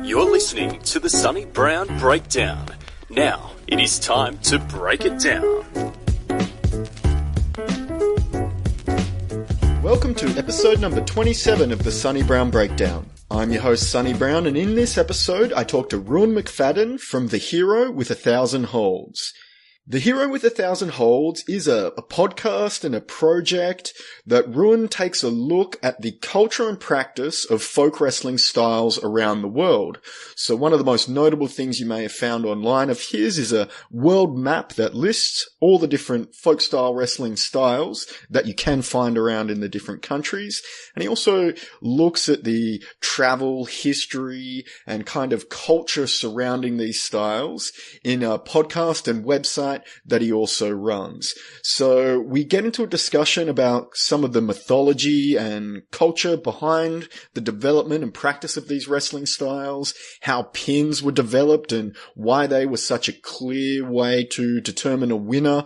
You're listening to the Sonny Brown Breakdown. Now, it is time to break it down. Welcome to episode number 27 of the Sonny Brown Breakdown. I'm your host, Sonny Brown, and in this episode, I talk to Ruadhán MacFadden from The Hero with 1,000 Holds. The Hero with 1,000 Holds is a podcast and a project that Ruadhán takes a look at the culture and practice of folk wrestling styles around the world. So one of the most notable things you may have found online of his is a world map that lists all the different folk style wrestling styles that you can find around in the different countries. And he also looks at the travel, history, and kind of culture surrounding these styles in a podcast and website that he also runs. So we get into a discussion about some of the mythology and culture behind the development and practice of these wrestling styles, how pins were developed and why they were such a clear way to determine a winner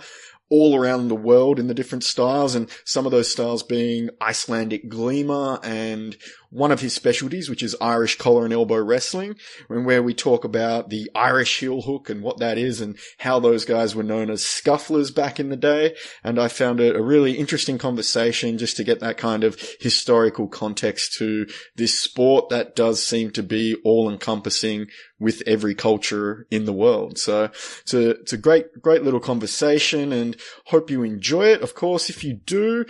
all around the world in the different styles, and some of those styles being Icelandic Glima and one of his specialties, which is Irish collar and elbow wrestling, and where we talk about the Irish heel hook and what that is and how those guys were known as scufflers back in the day. And I found it a really interesting conversation just to get that kind of historical context to this sport that does seem to be all-encompassing with every culture in the world. So it's a great little conversation, and hope you enjoy it. Of course, if you do,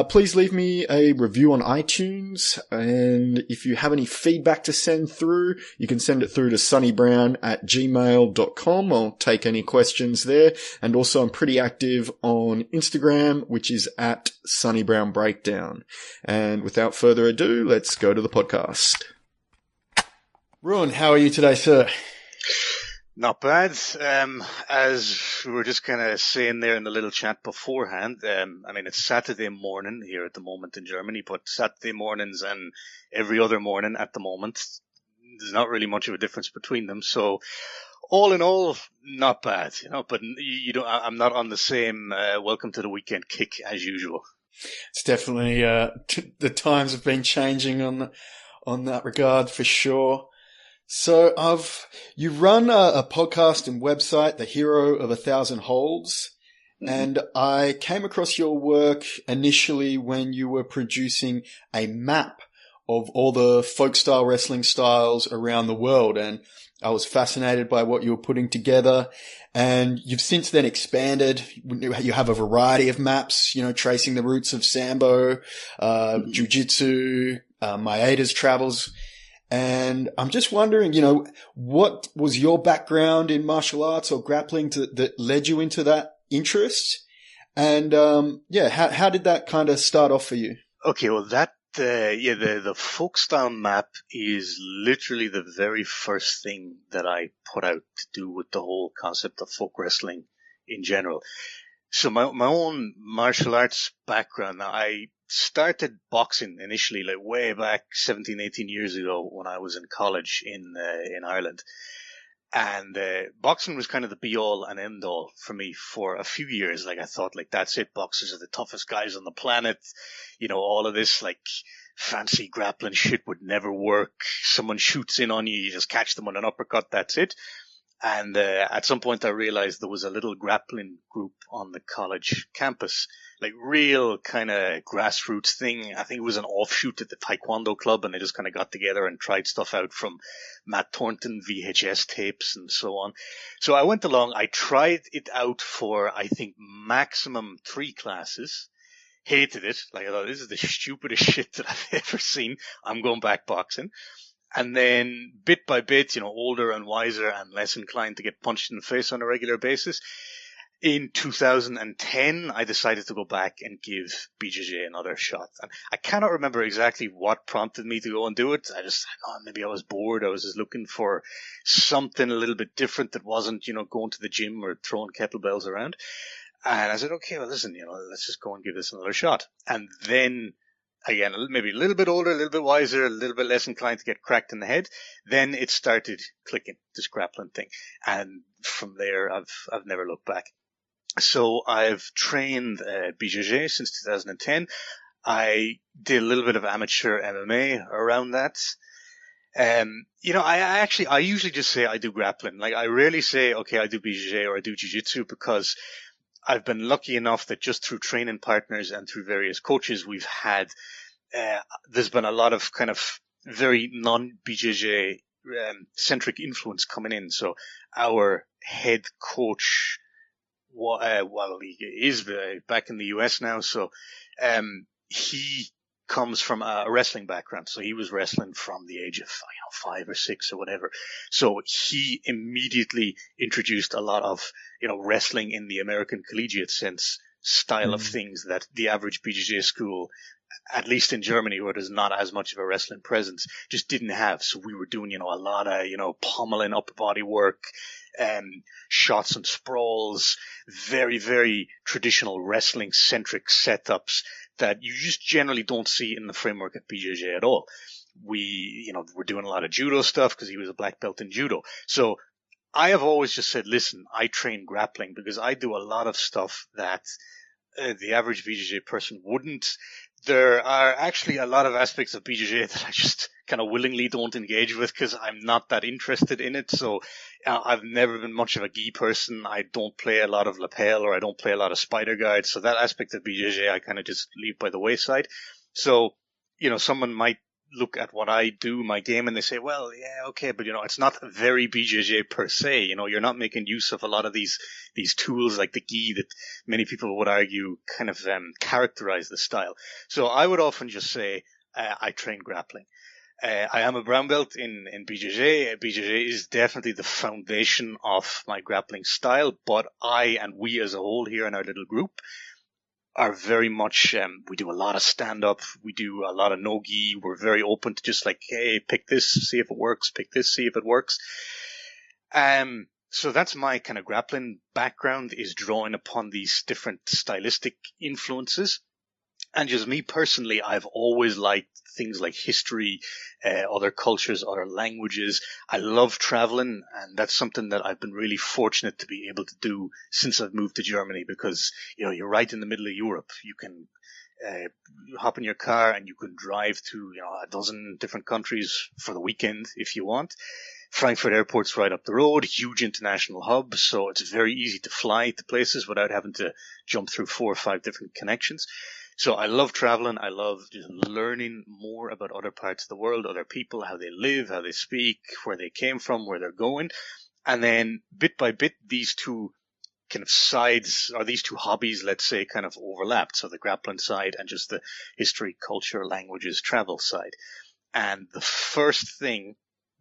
please leave me a review on iTunes, and if you have any feedback to send through, you can send it through to sonnybrown@gmail.com. I'll take any questions there. And also I'm pretty active on Instagram, which is at Sonny Brown Breakdown. And without further ado, let's go to the podcast. Ruadhán, how are you today, sir? Not bad. As we were just kind of saying there in the little chat beforehand, I mean, it's Saturday morning here at the moment in Germany, but Saturday mornings and every other morning at the moment, there's not really much of a difference between them. So all in all, not bad, but you don't, I'm not on the same, welcome to the weekend kick as usual. It's definitely, the times have been changing on that regard for sure. So you run a podcast and website, The Hero of 1,000 Holds, and I came across your work initially when you were producing a map of all the folk style wrestling styles around the world, and I was fascinated by what you were putting together. And you've since then expanded. You have a variety of maps, tracing the roots of Sambo, Jiu-Jitsu, Maeda's travels. And I'm just wondering, what was your background in martial arts or grappling that led you into that interest? And, how did that kind of start off for you? Okay, well, the Folkstyle map is literally the very first thing that I put out to do with the whole concept of folk wrestling in general. So my own martial arts background, now I started boxing initially, like way back 17, 18 years ago when I was in college in Ireland. And boxing was kind of the be all and end all for me for a few years. Like I thought, like, that's it. Boxers are the toughest guys on the planet. All of this like fancy grappling shit would never work. Someone shoots in on you, you just catch them with an uppercut. That's it. And at some point I realized there was a little grappling group on the college campus, like real kind of grassroots thing. I think it was an offshoot at the Taekwondo club, and they just kind of got together and tried stuff out from Matt Thornton VHS tapes and so on. So I went along, I tried it out for, I think, maximum 3 classes. Hated it. Like, I thought, this is the stupidest shit that I've ever seen. I'm going back boxing. And then bit by bit, older and wiser and less inclined to get punched in the face on a regular basis. In 2010, I decided to go back and give BJJ another shot. And I cannot remember exactly what prompted me to go and do it. I just, maybe I was bored. I was just looking for something a little bit different that wasn't, going to the gym or throwing kettlebells around. And I said, okay, well, listen, let's just go and give this another shot. And then, again, maybe a little bit older, a little bit wiser, a little bit less inclined to get cracked in the head. Then it started clicking, this grappling thing. And from there, I've never looked back. So I've trained BJJ since 2010. I did a little bit of amateur MMA around that. I usually just say I do grappling. Like, I rarely say, okay, I do BJJ or I do jiu-jitsu, because I've been lucky enough that just through training partners and through various coaches we've had, there's been a lot of kind of very non-BJJ centric influence coming in. So our head coach, he is back in the US now, so he comes from a wrestling background. So he was wrestling from the age of 5 or 6 or whatever. So he immediately introduced a lot of wrestling in the American collegiate sense style of things that the average BJJ school, at least in Germany, where there's not as much of a wrestling presence, just didn't have. So we were doing, a lot of, pommeling upper body work, shots and sprawls, very, very traditional wrestling centric setups that you just generally don't see in the framework at BJJ at all. We're doing a lot of judo stuff because he was a black belt in judo. So I have always just said, listen, I train grappling because I do a lot of stuff that the average BJJ person wouldn't. There are actually a lot of aspects of BJJ that I just kind of willingly don't engage with because I'm not that interested in it. So I've never been much of a gi person. I don't play a lot of lapel, or I don't play a lot of spider guard. So that aspect of BJJ I kind of just leave by the wayside. So, someone might look at what I do, my game, and they say, well, yeah, okay, but it's not very BJJ per se. You're not making use of a lot of these tools like the gi that many people would argue kind of characterize the style. So I would often just say I train grappling. I am a brown belt in BJJ. BJJ is definitely the foundation of my grappling style, but I and we as a whole here in our little group are very much, we do a lot of stand-up, we do a lot of no-gi, we're very open to just like, hey, pick this, see if it works, pick this, see if it works. So that's my kind of grappling background, is drawing upon these different stylistic influences. And just me personally, I've always liked things like history, other cultures, other languages. I love traveling, and that's something that I've been really fortunate to be able to do since I've moved to Germany, because, you're right in the middle of Europe. You can hop in your car and you can drive to, a dozen different countries for the weekend if you want. Frankfurt Airport's right up the road, huge international hub, so it's very easy to fly to places without having to jump through 4 or 5 different connections. So I love traveling. I love just learning more about other parts of the world, other people, how they live, how they speak, where they came from, where they're going. And then bit by bit, these two kind of sides, or these two hobbies, let's say, kind of overlapped. So the grappling side and just the history, culture, languages, travel side. And the first thing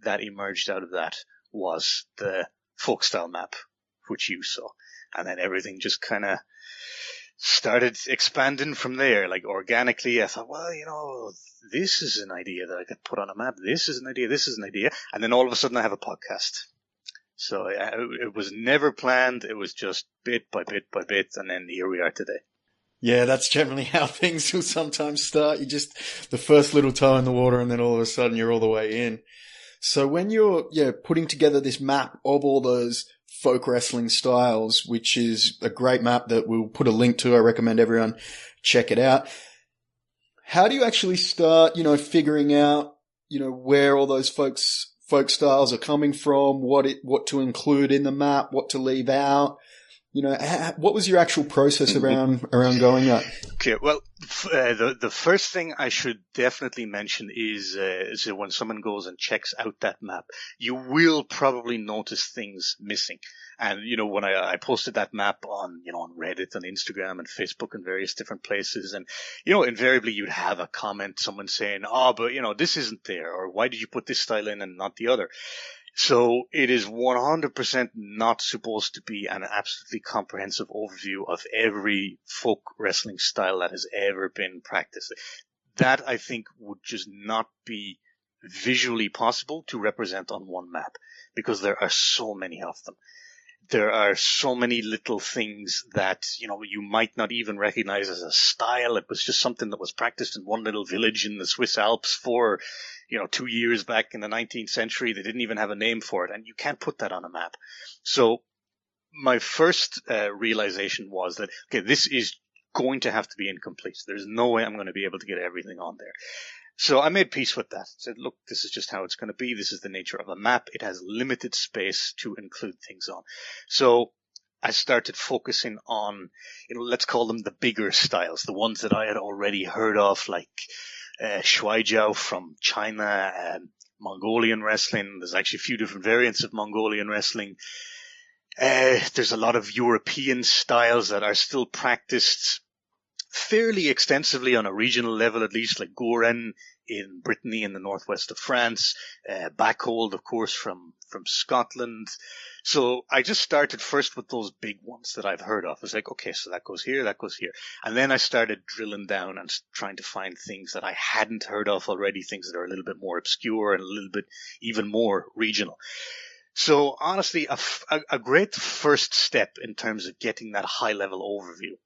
that emerged out of that was the Folkstyle map, which you saw. And then everything just kind of started expanding from there. Like, organically, I thought, well, this is an idea that I could put on a map. This is an idea. This is an idea. And then all of a sudden I have a podcast. So it was never planned. It was just bit by bit by bit. And then here we are today. Yeah, that's generally how things will sometimes start. You just, the first little toe in the water, and then all of a sudden you're all the way in. So when you're, putting together this map of all those folk wrestling styles, which is a great map that we'll put a link to. I recommend everyone check it out. How do you actually start, figuring out, where all those folk styles are coming from, what to include in the map, what to leave out? What was your actual process around going that? Okay, well, the first thing I should definitely mention is when someone goes and checks out that map, you will probably notice things missing. And, when I posted that map on Reddit and Instagram and Facebook and various different places, and, invariably you'd have a comment, someone saying, but, this isn't there, or why did you put this style in and not the other? So it is 100% not supposed to be an absolutely comprehensive overview of every folk wrestling style that has ever been practiced. That, I think, would just not be visually possible to represent on one map, because there are so many of them. There are so many little things that, you might not even recognize as a style. It was just something that was practiced in one little village in the Swiss Alps for 2 years back in the 19th century. They didn't even have a name for it, and you can't put that on a map. So my first realization was that, okay, this is going to have to be incomplete. There's no way I'm going to be able to get everything on there. So I made peace with that. I said, look, this is just how it's going to be. This is the nature of a map. It has limited space to include things on. So I started focusing on, let's call them the bigger styles, the ones that I had already heard of, like Shuaijiao from China, Mongolian wrestling. There's actually a few different variants of Mongolian wrestling. There's a lot of European styles that are still practiced fairly extensively on a regional level, at least, like Goren in Brittany in the northwest of France, Backhold, of course, from Scotland. So I just started first with those big ones that I've heard of. I was like, okay, so that goes here, that goes here. And then I started drilling down and trying to find things that I hadn't heard of already, things that are a little bit more obscure and a little bit even more regional. So honestly, a great first step in terms of getting that high-level overview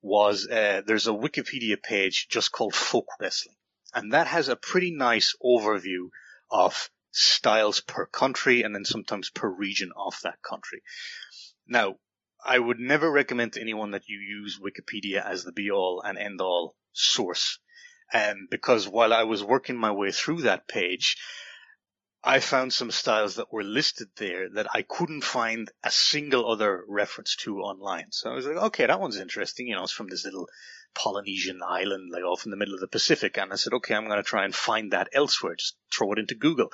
was there's a Wikipedia page just called Folk Wrestling. And that has a pretty nice overview of styles per country and then sometimes per region of that country. Now, I would never recommend to anyone that you use Wikipedia as the be-all and end-all source. Because while I was working my way through that page, I found some styles that were listed there that I couldn't find a single other reference to online. So I was like, okay, that one's interesting. It's from this little Polynesian island, like off in the middle of the Pacific. And I said, okay, I'm going to try and find that elsewhere. Just throw it into Google.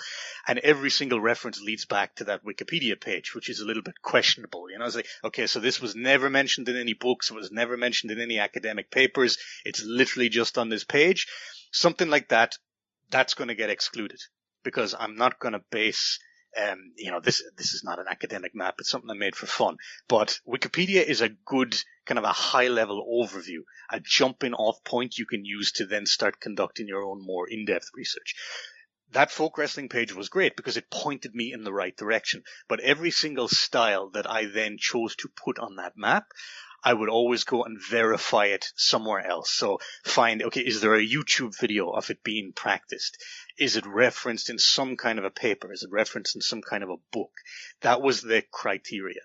And every single reference leads back to that Wikipedia page, which is a little bit questionable. I was like, okay, so this was never mentioned in any books. It was never mentioned in any academic papers. It's literally just on this page. Something like that, that's going to get excluded. Because I'm not going to base, this is not an academic map. It's something I made for fun. But Wikipedia is a good kind of a high-level overview, a jumping-off point you can use to then start conducting your own more in-depth research. That folk wrestling page was great because it pointed me in the right direction. But every single style that I then chose to put on that map, I would always go and verify it somewhere else. So find, okay, is there a YouTube video of it being practiced? Is it referenced in some kind of a paper? Is it referenced in some kind of a book? That was the criteria.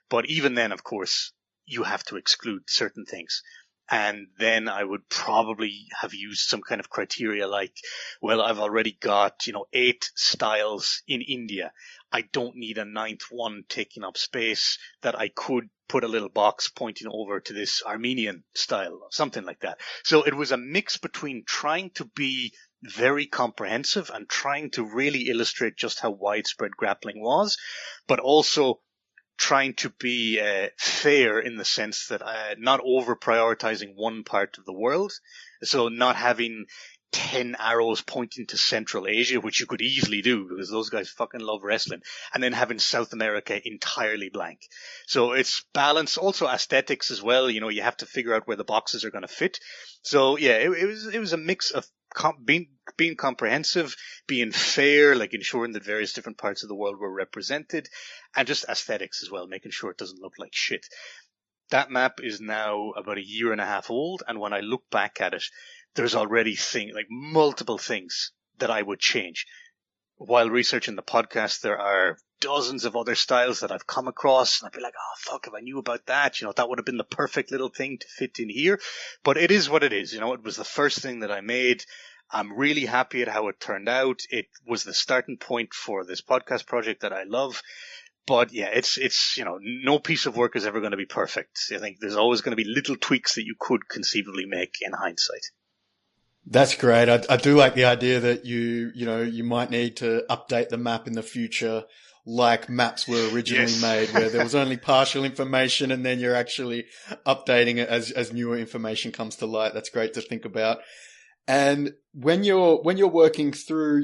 But even then, of course, you have to exclude certain things. And then I would probably have used some kind of criteria like, well, I've already got, 8 styles in India. I don't need a 9th one taking up space that I could put a little box pointing over to this Armenian style or something like that. So it was a mix between trying to be very comprehensive and trying to really illustrate just how widespread grappling was, but also trying to be fair in the sense that not over prioritizing one part of the world. So not having 10 arrows pointing to Central Asia, which you could easily do because those guys fucking love wrestling, and then having South America entirely blank. So it's balance, also aesthetics as well. You have to figure out where the boxes are going to fit. So yeah, it was a mix of being comprehensive, being fair, like ensuring that various different parts of the world were represented, and just aesthetics as well, making sure it doesn't look like shit. That map is now about 1.5 years old, and when I look back at it, there's already multiple things that I would change. While researching the podcast, there are dozens of other styles that I've come across, and I'd be like, oh fuck, if I knew about that, that would have been the perfect little thing to fit in here. But it is what it is. It was the first thing that I made. I'm really happy at how it turned out. It was the starting point for this podcast project that I love. But yeah, it's no piece of work is ever going to be perfect. I think there's always going to be little tweaks that you could conceivably make in hindsight. That's great. I do like the idea that you might need to update the map in the future like maps were originally made, where there was only partial information and then you're actually updating it as newer information comes to light. That's great to think about. And when you're working through,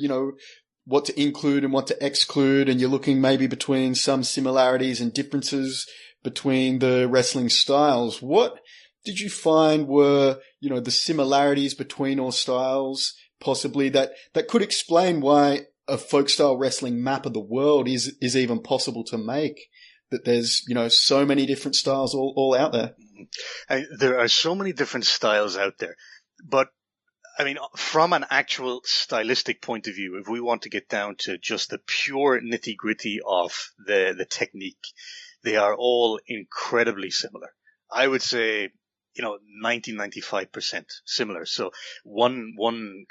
what to include and what to exclude, and you're looking maybe between some similarities and differences between the wrestling styles, what did you find were, the similarities between all styles, possibly that could explain why a folk style wrestling map of the world is even possible to make? That there's, so many different styles all out there. There are so many different styles out there, but from an actual stylistic point of view, if we want to get down to just the pure nitty-gritty of the technique, they are all incredibly similar. I would say, 95% similar. So one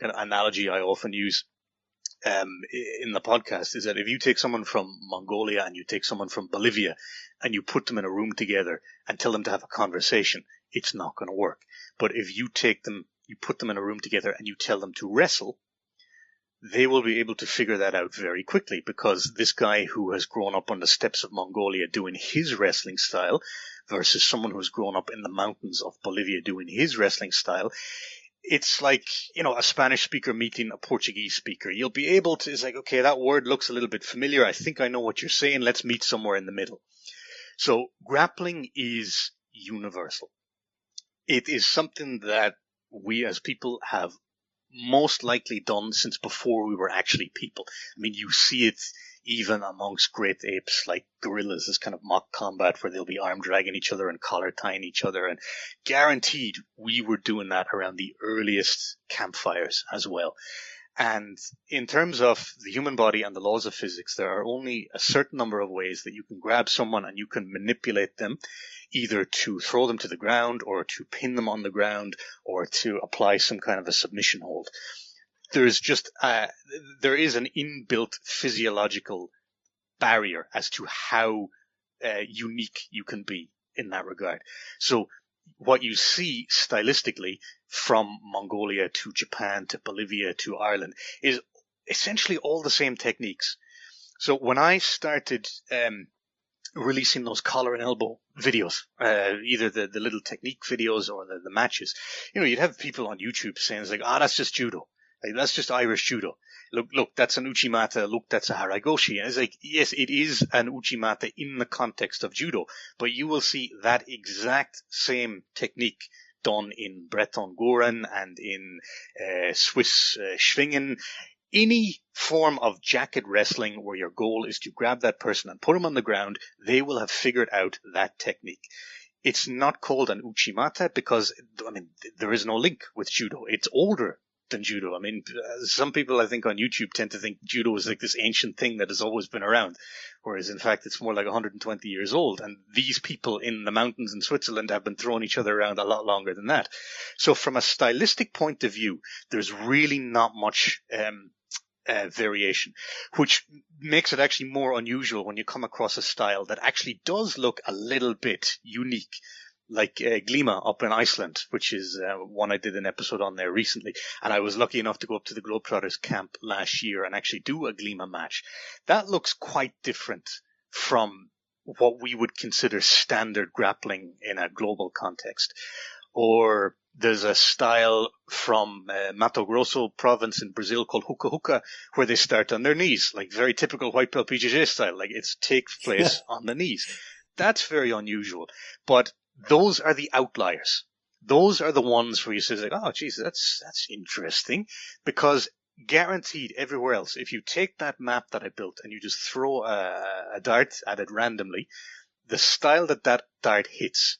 kind of analogy I often use in the podcast is that if you take someone from Mongolia and you take someone from Bolivia and you put them in a room together and tell them to have a conversation, it's not going to work. But if you put them in a room together and you tell them to wrestle, they will be able to figure that out very quickly, because this guy who has grown up on the steppes of Mongolia doing his wrestling style versus someone who's grown up in the mountains of Bolivia doing his wrestling style, it's like, a Spanish speaker meeting a Portuguese speaker. You'll be able to, it's like, okay, that word looks a little bit familiar. I think I know what you're saying. Let's meet somewhere in the middle. So grappling is universal. It is something that we as people have most likely done since before we were actually people. I mean, you see it even amongst great apes like gorillas, this kind of mock combat where they'll be arm dragging each other and collar tying each other, and guaranteed we were doing that around the earliest campfires as well. And in terms of the human body and the laws of physics, there are only a certain number of ways that you can grab someone and you can manipulate them, either to throw them to the ground or to pin them on the ground or to apply some kind of a submission hold. There is an inbuilt physiological barrier as to how unique you can be in that regard. So what you see stylistically from Mongolia to Japan to Bolivia to Ireland is essentially all the same techniques. So when I started releasing those collar and elbow videos, either the little technique videos or the matches, you'd have people on YouTube saying, it's like, that's just judo. Like, that's just Irish judo. Look, that's an uchimata. Look, that's a haragoshi. And it's like, yes, it is an uchimata in the context of judo, but you will see that exact same technique done in Breton Goran and in Swiss Schwingen. Any form of jacket wrestling where your goal is to grab that person and put them on the ground, they will have figured out that technique. It's not called an uchimata because, there is no link with judo. It's older than judo. Some people I think on YouTube tend to think judo is like this ancient thing that has always been around, whereas in fact it's more like 120 years old, and these people in the mountains in Switzerland have been throwing each other around a lot longer than that. So from a stylistic point of view, there's really not much variation, which makes it actually more unusual when you come across a style that actually does look a little bit unique, like Glima up in Iceland, which is one I did an episode on there recently. And I was lucky enough to go up to the Globetrotters camp last year and actually do a Glima match. That looks quite different from what we would consider standard grappling in a global context. Or there's a style from Mato Grosso province in Brazil called Huka Huka, where they start on their knees, like very typical white belt PJJ style, like it takes place on the knees. That's very unusual. But those are the outliers. Those are the ones where you say, like, oh, geez, that's interesting. Because guaranteed everywhere else, if you take that map that I built and you just throw a dart at it randomly, the style that dart hits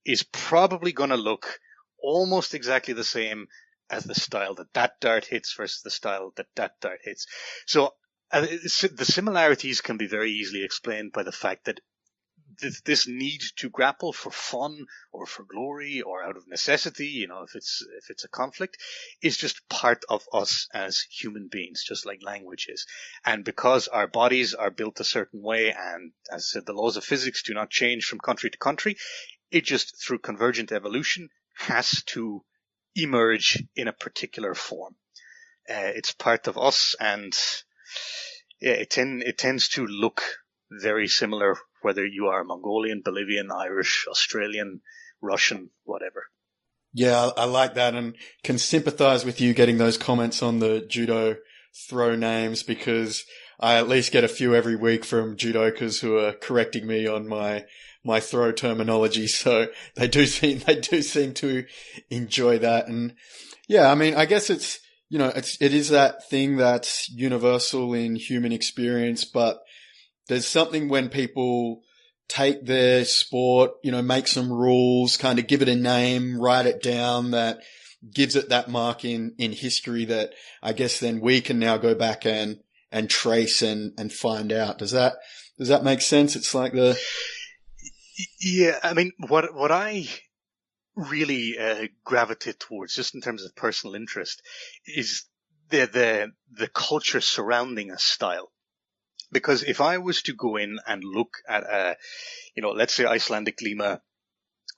is probably going to look almost exactly the same as the style that dart hits versus the style that dart hits. So the similarities can be very easily explained by the fact that this need to grapple for fun or for glory or out of necessity, if it's a conflict, is just part of us as human beings, just like language is. And because our bodies are built a certain way, and as I said, the laws of physics do not change from country to country, it just, through convergent evolution, has to emerge in a particular form. It's part of us, and it tends to look very similar, whether you are Mongolian, Bolivian, Irish, Australian, Russian, whatever. Yeah, I like that, and can sympathize with you getting those comments on the judo throw names, because I at least get a few every week from judokas who are correcting me on my throw terminology. So they do seem to enjoy that. And yeah, I guess it is that thing that's universal in human experience, but there's something when people take their sport, make some rules, kind of give it a name, write it down, that gives it that mark in history that I guess then we can now go back and trace and find out. Does that make sense? It's like Yeah, what I really gravitate towards, just in terms of personal interest, is the culture surrounding a style. Because if I was to go in and look at let's say Icelandic Glima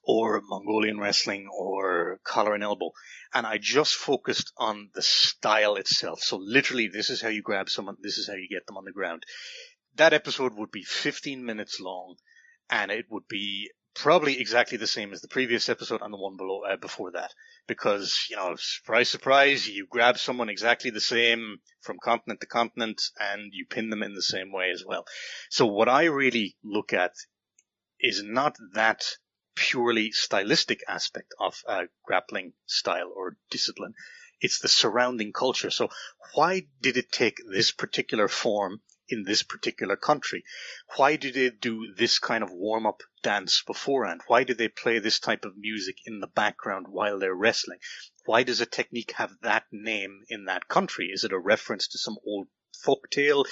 or Mongolian wrestling or collar and elbow, and I just focused on the style itself, so literally this is how you grab someone, this is how you get them on the ground, that episode would be 15 minutes long, and it would be probably exactly the same as the previous episode and the one before that. Because, surprise, surprise, you grab someone exactly the same from continent to continent and you pin them in the same way as well. So what I really look at is not that purely stylistic aspect of a grappling style or discipline. It's the surrounding culture. So why did it take this particular form in this particular country? Why do they do this kind of warm-up dance beforehand? Why do they play this type of music in the background while they're wrestling? Why does a technique have that name in that country? Is it a reference to some old folktale?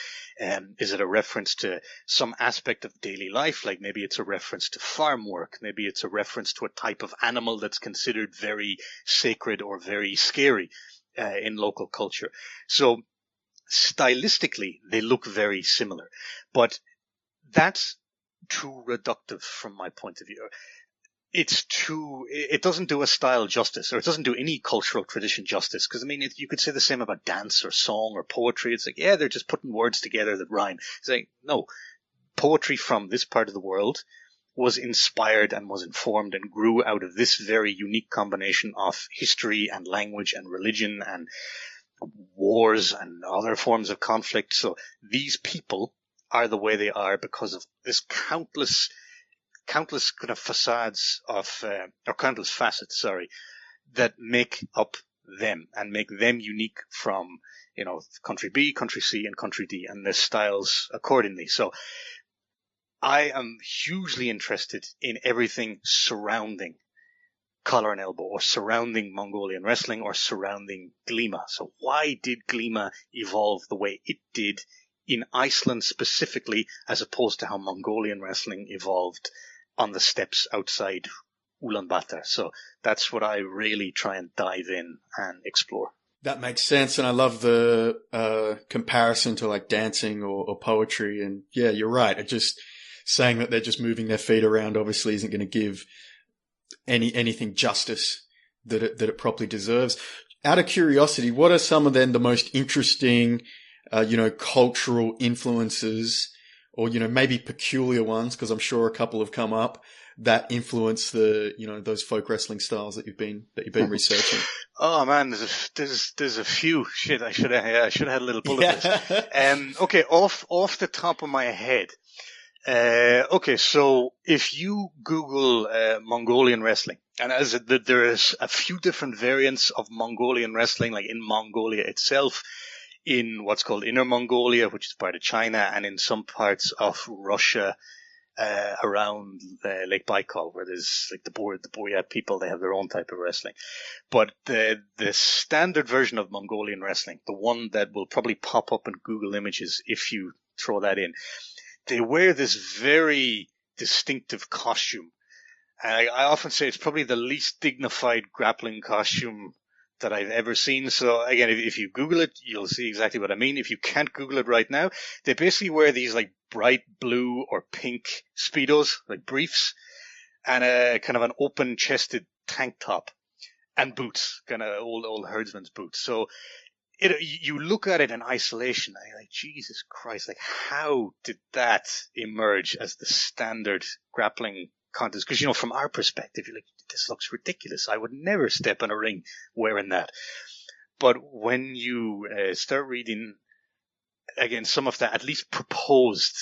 Is it a reference to some aspect of daily life? Like maybe it's a reference to farm work. Maybe it's a reference to a type of animal that's considered very sacred or very scary in local culture. So stylistically, they look very similar, but that's too reductive from my point of view. It doesn't do a style justice, or it doesn't do any cultural tradition justice, because, you could say the same about dance or song or poetry. It's like, yeah, they're just putting words together that rhyme. It's like, no, poetry from this part of the world was inspired and was informed and grew out of this very unique combination of history and language and religion and wars and other forms of conflict. So these people are the way they are because of this countless kind of facades of, or countless facets, that make up them and make them unique from, country B, country C, and country D, and their styles accordingly. So I am hugely interested in everything surrounding collar and elbow, or surrounding Mongolian wrestling, or surrounding Glima. So why did Glima evolve the way it did in Iceland specifically, as opposed to how Mongolian wrestling evolved on the steppes outside Ulaanbaatar? So that's what I really try and dive in and explore. That makes sense, and I love the comparison to like dancing or poetry. And yeah, you're right. It just saying that they're just moving their feet around obviously isn't going to give anything justice that it properly deserves. Out of curiosity, what are some of then the most interesting, cultural influences, or, maybe peculiar ones, because I'm sure a couple have come up, that influence the, those folk wrestling styles that you've been researching? Oh man, there's a few. Shit, I should have had a little bullet list. Okay, off the top of my head. Okay, so if you Google Mongolian wrestling, and there's a few different variants of Mongolian wrestling, like in Mongolia itself, in what's called Inner Mongolia, which is part of China, and in some parts of Russia around Lake Baikal, where there's like the Buryat people, they have their own type of wrestling. But the standard version of Mongolian wrestling, the one that will probably pop up in Google Images if you throw that in, they wear this very distinctive costume. And I often say it's probably the least dignified grappling costume that I've ever seen. So again, if you Google it, you'll see exactly what I mean. If you can't Google it right now, they basically wear these like bright blue or pink Speedos, like briefs, and a kind of an open chested tank top and boots, kind of old herdsman's boots. So you look at it in isolation and you're like, Jesus Christ, like how did that emerge as the standard grappling contest? Because, from our perspective, you're like, this looks ridiculous. I would never step in a ring wearing that. But when you start reading, again, some of the at least proposed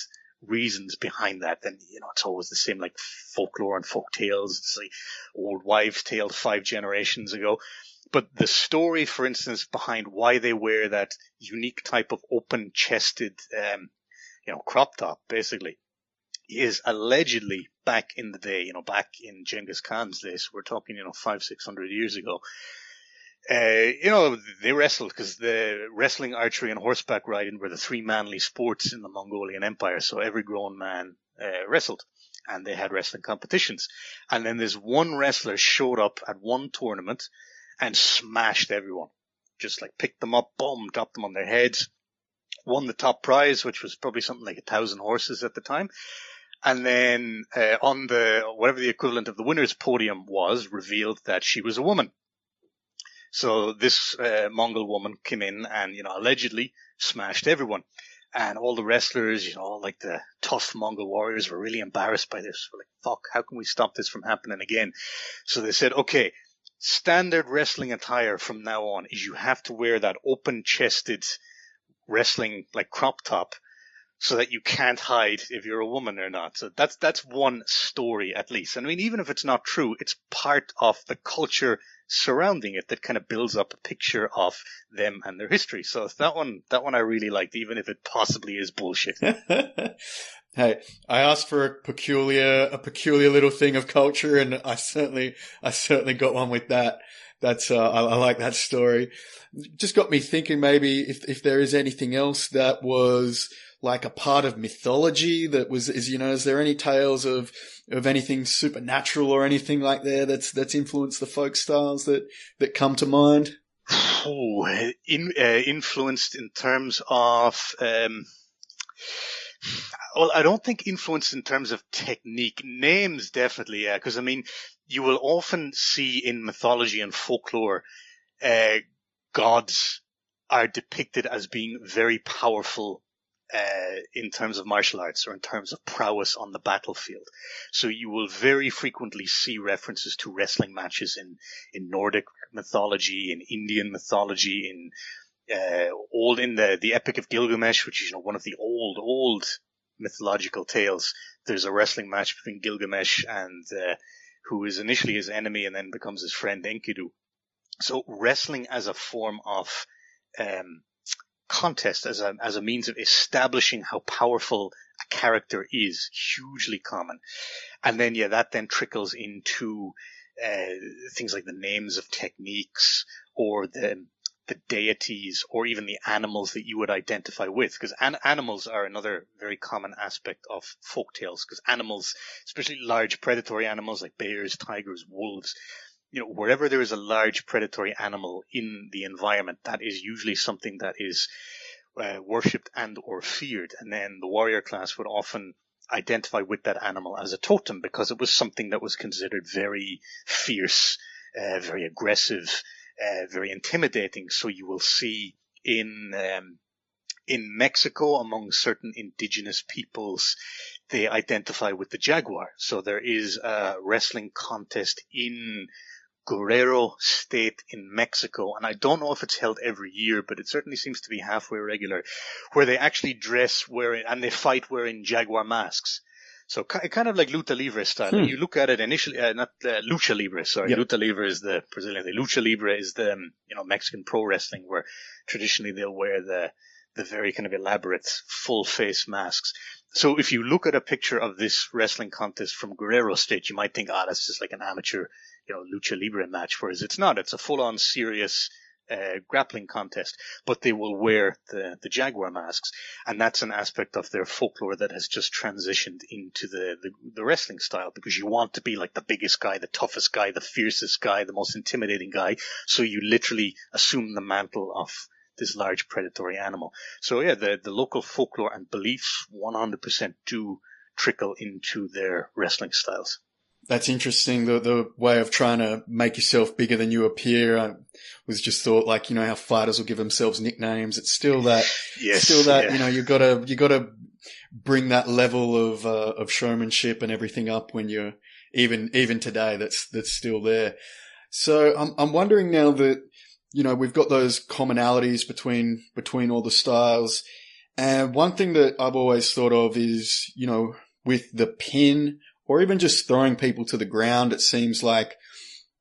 reasons behind that, then, it's always the same, like folklore and folk tales. It's like old wives' tales 5 generations ago. But the story, for instance, behind why they wear that unique type of open-chested, crop top, basically, is allegedly back in the day, back in Genghis Khan's days. We're talking, 500-600 years ago. They wrestled because the wrestling, archery, and horseback riding were the 3 manly sports in the Mongolian Empire. So every grown man wrestled. and they had wrestling competitions. And then this one wrestler showed up at one tournament and smashed everyone. Just like picked them up, boom, dropped them on their heads, won the top prize, which was probably something like 1,000 horses at the time. And then on the whatever the equivalent of the winner's podium was, revealed that she was a woman. So this Mongol woman came in and, allegedly smashed everyone. And all the wrestlers, all like the tough Mongol warriors were really embarrassed by this. We're like, fuck, how can we stop this from happening again? So they said, okay, standard wrestling attire from now on is you have to wear that open-chested wrestling like crop top so that you can't hide if you're a woman or not. So that's one story at least. And I mean, even if it's not true, it's part of the culture surrounding it that kind of builds up a picture of them and their history. So that one I really liked, even if it possibly is bullshit. Hey, I asked for a peculiar little thing of culture, and I certainly got one with that. That's I like that story. Just got me thinking maybe if there is anything else that was like a part of mythology that is there any tales of anything supernatural or anything like that's influenced the folk styles that come to mind? Oh, influenced in terms of, well, I don't think influenced in terms of technique. Names definitely, yeah, because I mean, you will often see in mythology and folklore, gods are depicted as being very powerful in terms of martial arts or in terms of prowess on the battlefield. So you will very frequently see references to wrestling matches in Nordic mythology, in Indian mythology, in the Epic of Gilgamesh, which is one of the old mythological tales. There's a wrestling match between Gilgamesh and who is initially his enemy and then becomes his friend Enkidu. So wrestling as a form of contest, as a means of establishing how powerful a character is, hugely common. And then that then trickles into things like the names of techniques or the deities or even the animals that you would identify with, because animals are another very common aspect of folktales, because animals, especially large predatory animals like bears, tigers, wolves, wherever there is a large predatory animal in the environment, that is usually something that is worshipped and or feared. And then the warrior class would often identify with that animal as a totem because it was something that was considered very fierce, very aggressive, very intimidating. So you will see in Mexico, among certain indigenous peoples, they identify with the jaguar. So there is a wrestling contest in Guerrero state in Mexico, and I don't know if it's held every year, but it certainly seems to be halfway regular, where they actually dress and they fight wearing jaguar masks. So kind of like luta libre style. You look at it initially, not lucha libre, sorry. Yep. Luta libre is the Brazilian thing. Lucha libre is the, Mexican pro wrestling, where traditionally they'll wear the very kind of elaborate full face masks. So if you look at a picture of this wrestling contest from Guerrero state, you might think, that's just like an amateur, lucha libre match, whereas it's not. It's a full on serious grappling contest, but they will wear the jaguar masks, and that's an aspect of their folklore that has just transitioned into the wrestling style, because you want to be like the biggest guy, the toughest guy, the fiercest guy, the most intimidating guy, so you literally assume the mantle of this large predatory animal. So the local folklore and beliefs 100% do trickle into their wrestling styles. That's interesting. The way of trying to make yourself bigger than you appear. I was just thought, like, how fighters will give themselves nicknames. It's still that, you gotta bring that level of showmanship and everything up when you're even today. That's still there. So I'm wondering now that, we've got those commonalities between all the styles. And one thing that I've always thought of is, with the pin, or even just throwing people to the ground, it seems like,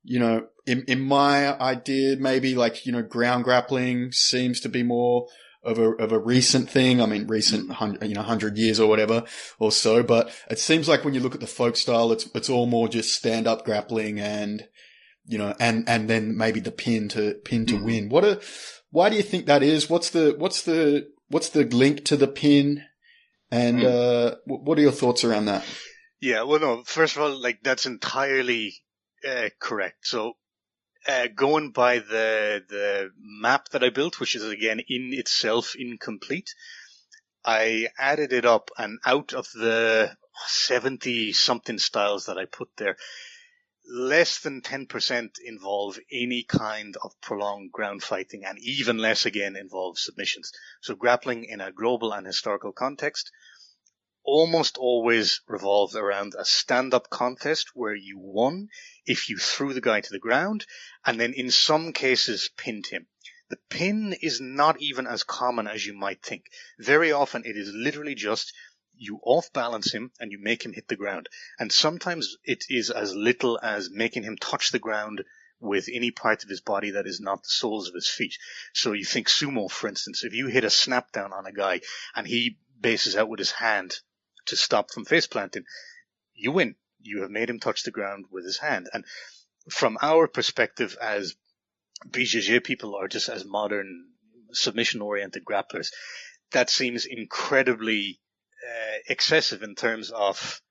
in my idea, maybe like, ground grappling seems to be more of a recent thing. I mean, recent, 100 years or whatever or so. But it seems like when you look at the folk style, it's all more just stand up grappling and, and then maybe the pin to win. Why do you think that is? What's the link to the pin? And, what are your thoughts around that? Yeah, well, no, first of all, like, that's entirely correct. So, going by the map that I built, which is, again, in itself incomplete, I added it up, and out of the 70-something styles that I put there, less than 10% involve any kind of prolonged ground fighting, and even less, again, involve submissions. So grappling in a global and historical context almost always revolved around a stand-up contest where you won if you threw the guy to the ground, and then in some cases pinned him. The pin is not even as common as you might think. Very often it is literally just you off-balance him and you make him hit the ground. And sometimes it is as little as making him touch the ground with any part of his body that is not the soles of his feet. So you think sumo, for instance, if you hit a snap down on a guy and he bases out with his hand to stop from face planting, you win. You have made him touch the ground with his hand. And from our perspective as БჯJ people, or just as modern submission-oriented grapplers, that seems incredibly excessive in terms of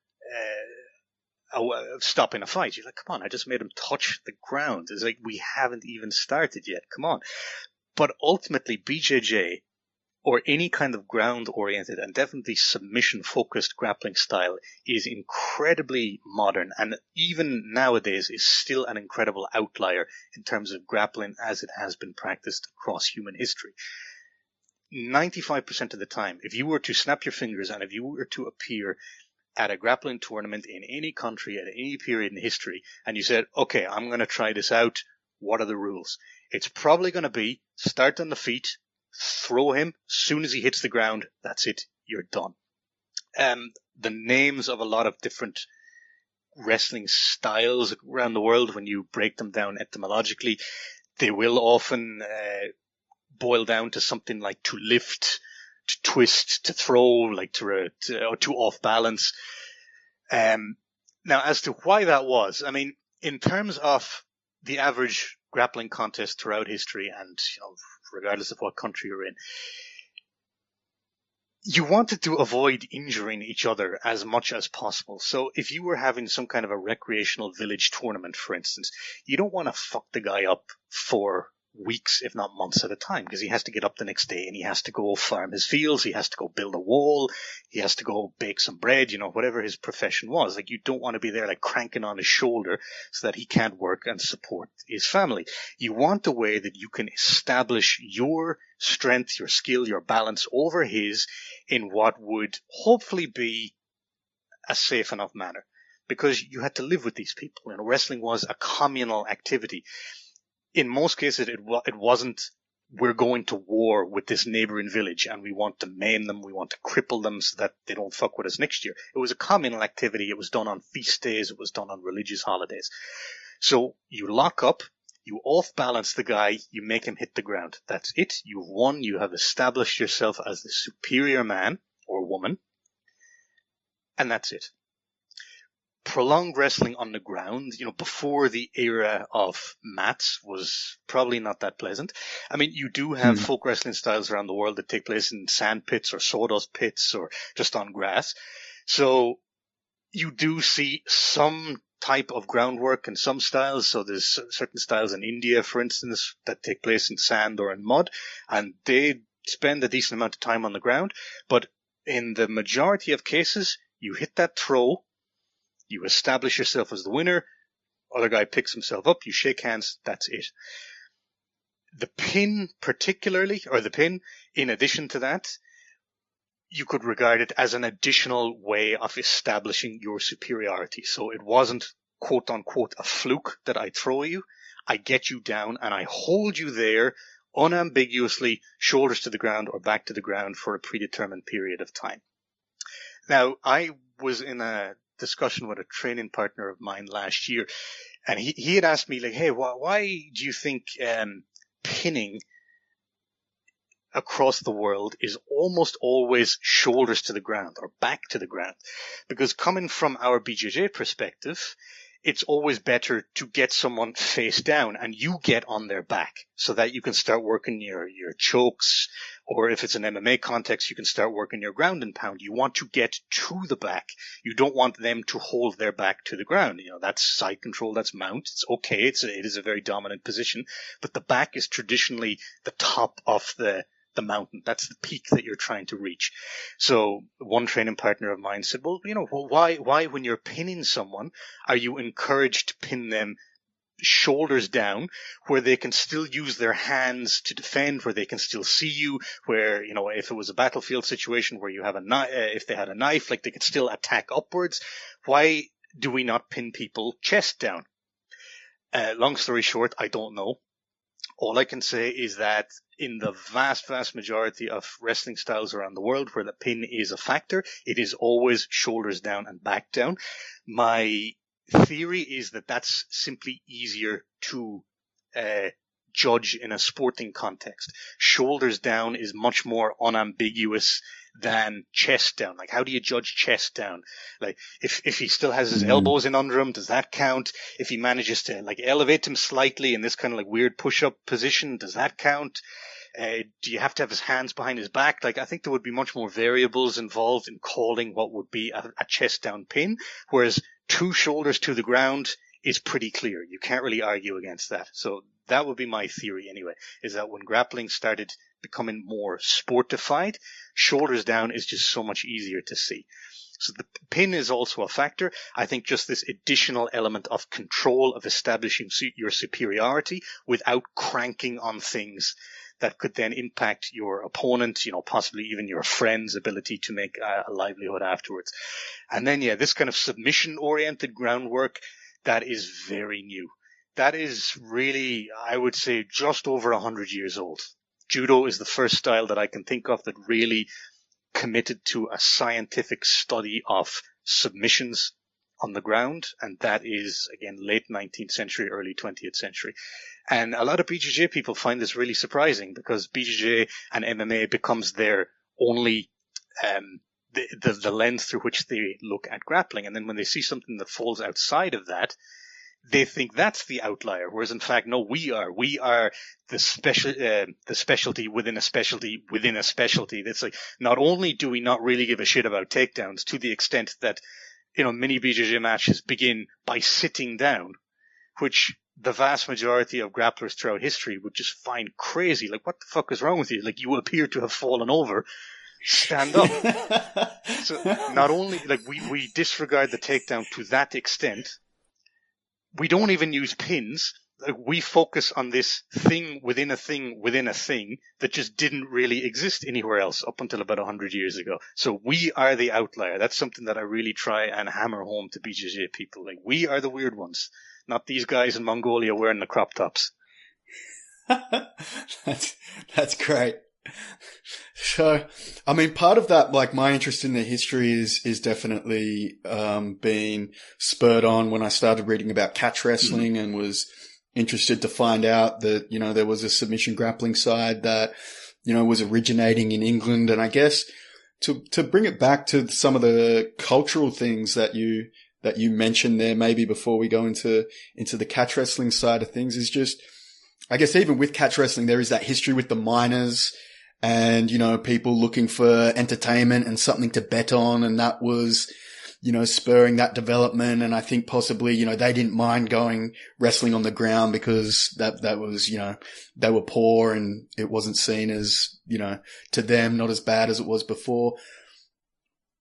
stopping a fight. You're like, come on, I just made him touch the ground. It's like, we haven't even started yet. Come on. But ultimately, БჯJ, or any kind of ground-oriented and definitely submission-focused grappling style, is incredibly modern, and even nowadays is still an incredible outlier in terms of grappling as it has been practiced across human history. 95% of the time, if you were to snap your fingers and if you were to appear at a grappling tournament in any country at any period in history, and you said, okay, I'm going to try this out, what are the rules? It's probably going to be start on the feet, throw him. As soon as he hits the ground, that's it. You're done. The names of a lot of different wrestling styles around the world, when you break them down etymologically, they will often boil down to something like to lift, to twist, to throw, like to off balance. Now, as to why that was, I mean, in terms of the average grappling contest throughout history, and regardless of what country you're in, you wanted to avoid injuring each other as much as possible. So if you were having some kind of a recreational village tournament, for instance, you don't want to fuck the guy up for weeks, if not months at a time, because he has to get up the next day and he has to go farm his fields, he has to go build a wall, he has to go bake some bread, whatever his profession was. Like, you don't want to be there like cranking on his shoulder so that he can't work and support his family. You want a way that you can establish your strength, your skill, your balance over his in what would hopefully be a safe enough manner, because you had to live with these people. Wrestling was a communal activity. In most cases, it wasn't, we're going to war with this neighboring village and we want to maim them, we want to cripple them so that they don't fuck with us next year. It was a communal activity. It was done on feast days. It was done on religious holidays. So you lock up, you off-balance the guy, you make him hit the ground. That's it. You've won. You have established yourself as the superior man or woman. And that's it. Prolonged wrestling on the ground, before the era of mats, was probably not that pleasant. I mean, you do have folk wrestling styles around the world that take place in sand pits or sawdust pits or just on grass. So you do see some type of groundwork in some styles. So there's certain styles in India, for instance, that take place in sand or in mud, and they spend a decent amount of time on the ground. But in the majority of cases, you hit that throw, you establish yourself as the winner, other guy picks himself up, you shake hands, that's it. The pin particularly, or the pin, in addition to that, you could regard it as an additional way of establishing your superiority. So it wasn't, quote unquote, a fluke that I throw you. I get you down and I hold you there unambiguously, shoulders to the ground or back to the ground for a predetermined period of time. Now, I was in a discussion with a training partner of mine last year, and he had asked me, like, hey, why do you think pinning across the world is almost always shoulders to the ground or back to the ground? Because coming from our БჯJ perspective, it's always better to get someone face down and you get on their back so that you can start working your chokes, or if it's an MMA context, you can start working your ground and pound. You want to get to the back. You don't want them to hold their back to the ground. That's side control, that's mount. It's okay. It is a very dominant position, but the back is traditionally the top of the mountain. That's the peak that you're trying to reach. So one training partner of mine said, well, why when you're pinning someone, are you encouraged to pin them shoulders down, where they can still use their hands to defend, where they can still see you, where, if it was a battlefield situation where you have if they had a knife, like they could still attack upwards? Why do we not pin people chest down? Long story short, I don't know. All I can say is that in the vast, vast majority of wrestling styles around the world where the pin is a factor, it is always shoulders down and back down. My theory is that that's simply easier to judge in a sporting context. Shoulders down is much more unambiguous than chest down. Like, how do you judge chest down? Like, if he still has his elbows in under him, does that count? If he manages to elevate him slightly in this kind of weird push-up position, does that count? Do you have to have his hands behind his back? I think there would be much more variables involved in calling what would be a chest down pin, whereas 2 shoulders to the ground is pretty clear. You can't really argue against that. So that would be my theory anyway, is that when grappling started becoming more sportified, shoulders down is just so much easier to see. So the pin is also a factor. I think just this additional element of control, of establishing your superiority without cranking on things that could then impact your opponent, possibly even your friend's ability to make a livelihood afterwards. And then, this kind of submission-oriented groundwork, that is very new. That is really, I would say, just over 100 years old. Judo is the first style that I can think of that really committed to a scientific study of submissions on the ground, and that is, again, late 19th century, early 20th century. And a lot of BJJ people find this really surprising because BJJ and MMA becomes their only the lens through which they look at grappling. And then when they see something that falls outside of that, they think that's the outlier. Whereas in fact, no, we are the specialty within a specialty within a specialty. That's not only do we not really give a shit about takedowns to the extent that, many BJJ matches begin by sitting down, which the vast majority of grapplers throughout history would just find crazy. What the fuck is wrong with you? You appear to have fallen over. Stand up. So not only, we disregard the takedown to that extent, we don't even use pins. We focus on this thing within a thing within a thing that just didn't really exist anywhere else up until about 100 years ago. So we are the outlier. That's something that I really try and hammer home to BJJ people. We are the weird ones, not these guys in Mongolia wearing the crop tops. That's great. So, I mean, part of that, my interest in the history is definitely being spurred on when I started reading about catch wrestling and was interested to find out that, there was a submission grappling side that, was originating in England. And I guess to bring it back to some of the cultural things that you mentioned there, maybe before we go into the catch wrestling side of things, is just, I guess even with catch wrestling, there is that history with the miners and, people looking for entertainment and something to bet on. And that was, spurring that development. And I think possibly, they didn't mind going wrestling on the ground because that was, they were poor and it wasn't seen as, to them, not as bad as it was before.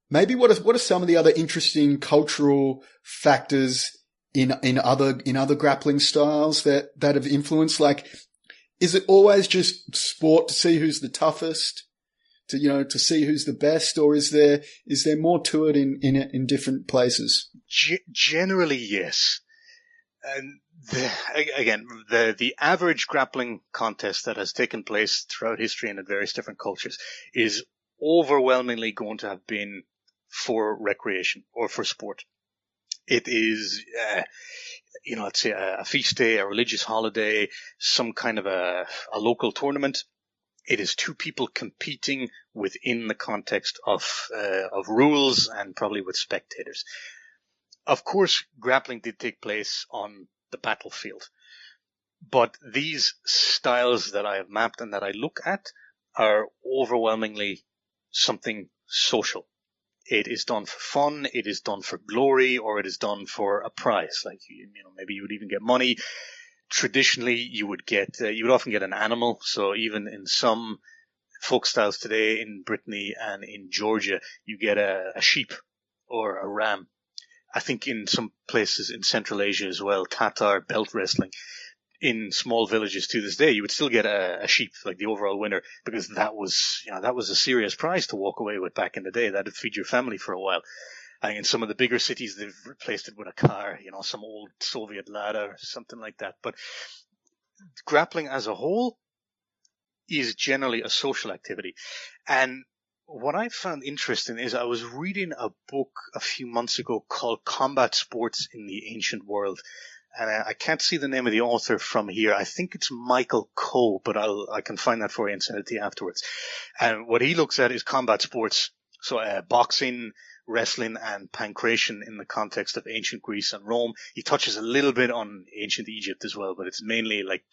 Maybe what are some of the other interesting cultural factors in other grappling styles that have influenced? Is it always just sport to see who's the toughest, to see who's the best, or is there more to it in different places? Generally, yes. And the average grappling contest that has taken place throughout history and in various different cultures is overwhelmingly going to have been for recreation or for sport. It is, let's say a feast day, a religious holiday, some kind of a local tournament. It is 2 people competing within the context of rules and probably with spectators. of course, grappling did take place on the battlefield. But these styles that I have mapped and that I look at are overwhelmingly something social. It is done for fun, it is done for glory, or it is done for a prize. Like, maybe you would even get money. Traditionally, you would often get an animal. So even in some folk styles today in Brittany and in Georgia, you get a sheep or a ram. I think in some places in Central Asia as well, Tatar belt wrestling, in small villages to this day, you would still get a sheep, like the overall winner, because that was a serious prize to walk away with back in the day. That'd feed your family for a while. I think in some of the bigger cities, they've replaced it with a car, some old Soviet Lada or something like that. But grappling as a whole is generally a social activity. And what I found interesting is I was reading a book a few months ago called Combat Sports in the Ancient World. And I can't see the name of the author from here. I think it's Michael Coe, but I can find that for you and send it to you afterwards. And what he looks at is combat sports. So boxing, wrestling, and pancration in the context of ancient Greece and Rome. He touches a little bit on ancient Egypt as well, but it's mainly like,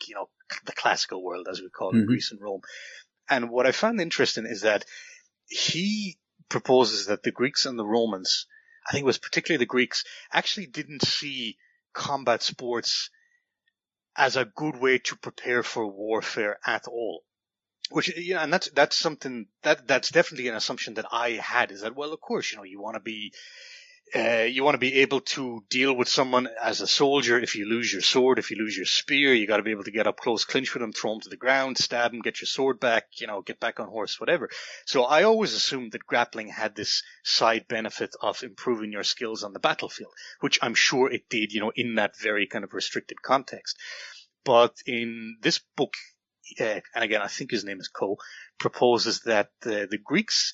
the classical world, as we call it, Greece and Rome. And what I found interesting is that he proposes that the Greeks and the Romans, I think it was particularly the Greeks, actually didn't see combat sports as a good way to prepare for warfare at all. Which, and that's something that's definitely an assumption that I had, is that, well, of course, you want to be able to deal with someone as a soldier. If you lose your sword, if you lose your spear, you got to be able to get up close, clinch with them, throw them to the ground, stab them, get your sword back, get back on horse, whatever. So I always assumed that grappling had this side benefit of improving your skills on the battlefield, which I'm sure it did, in that very kind of restricted context. But in this book, and again, I think his name is Coe, proposes that the Greeks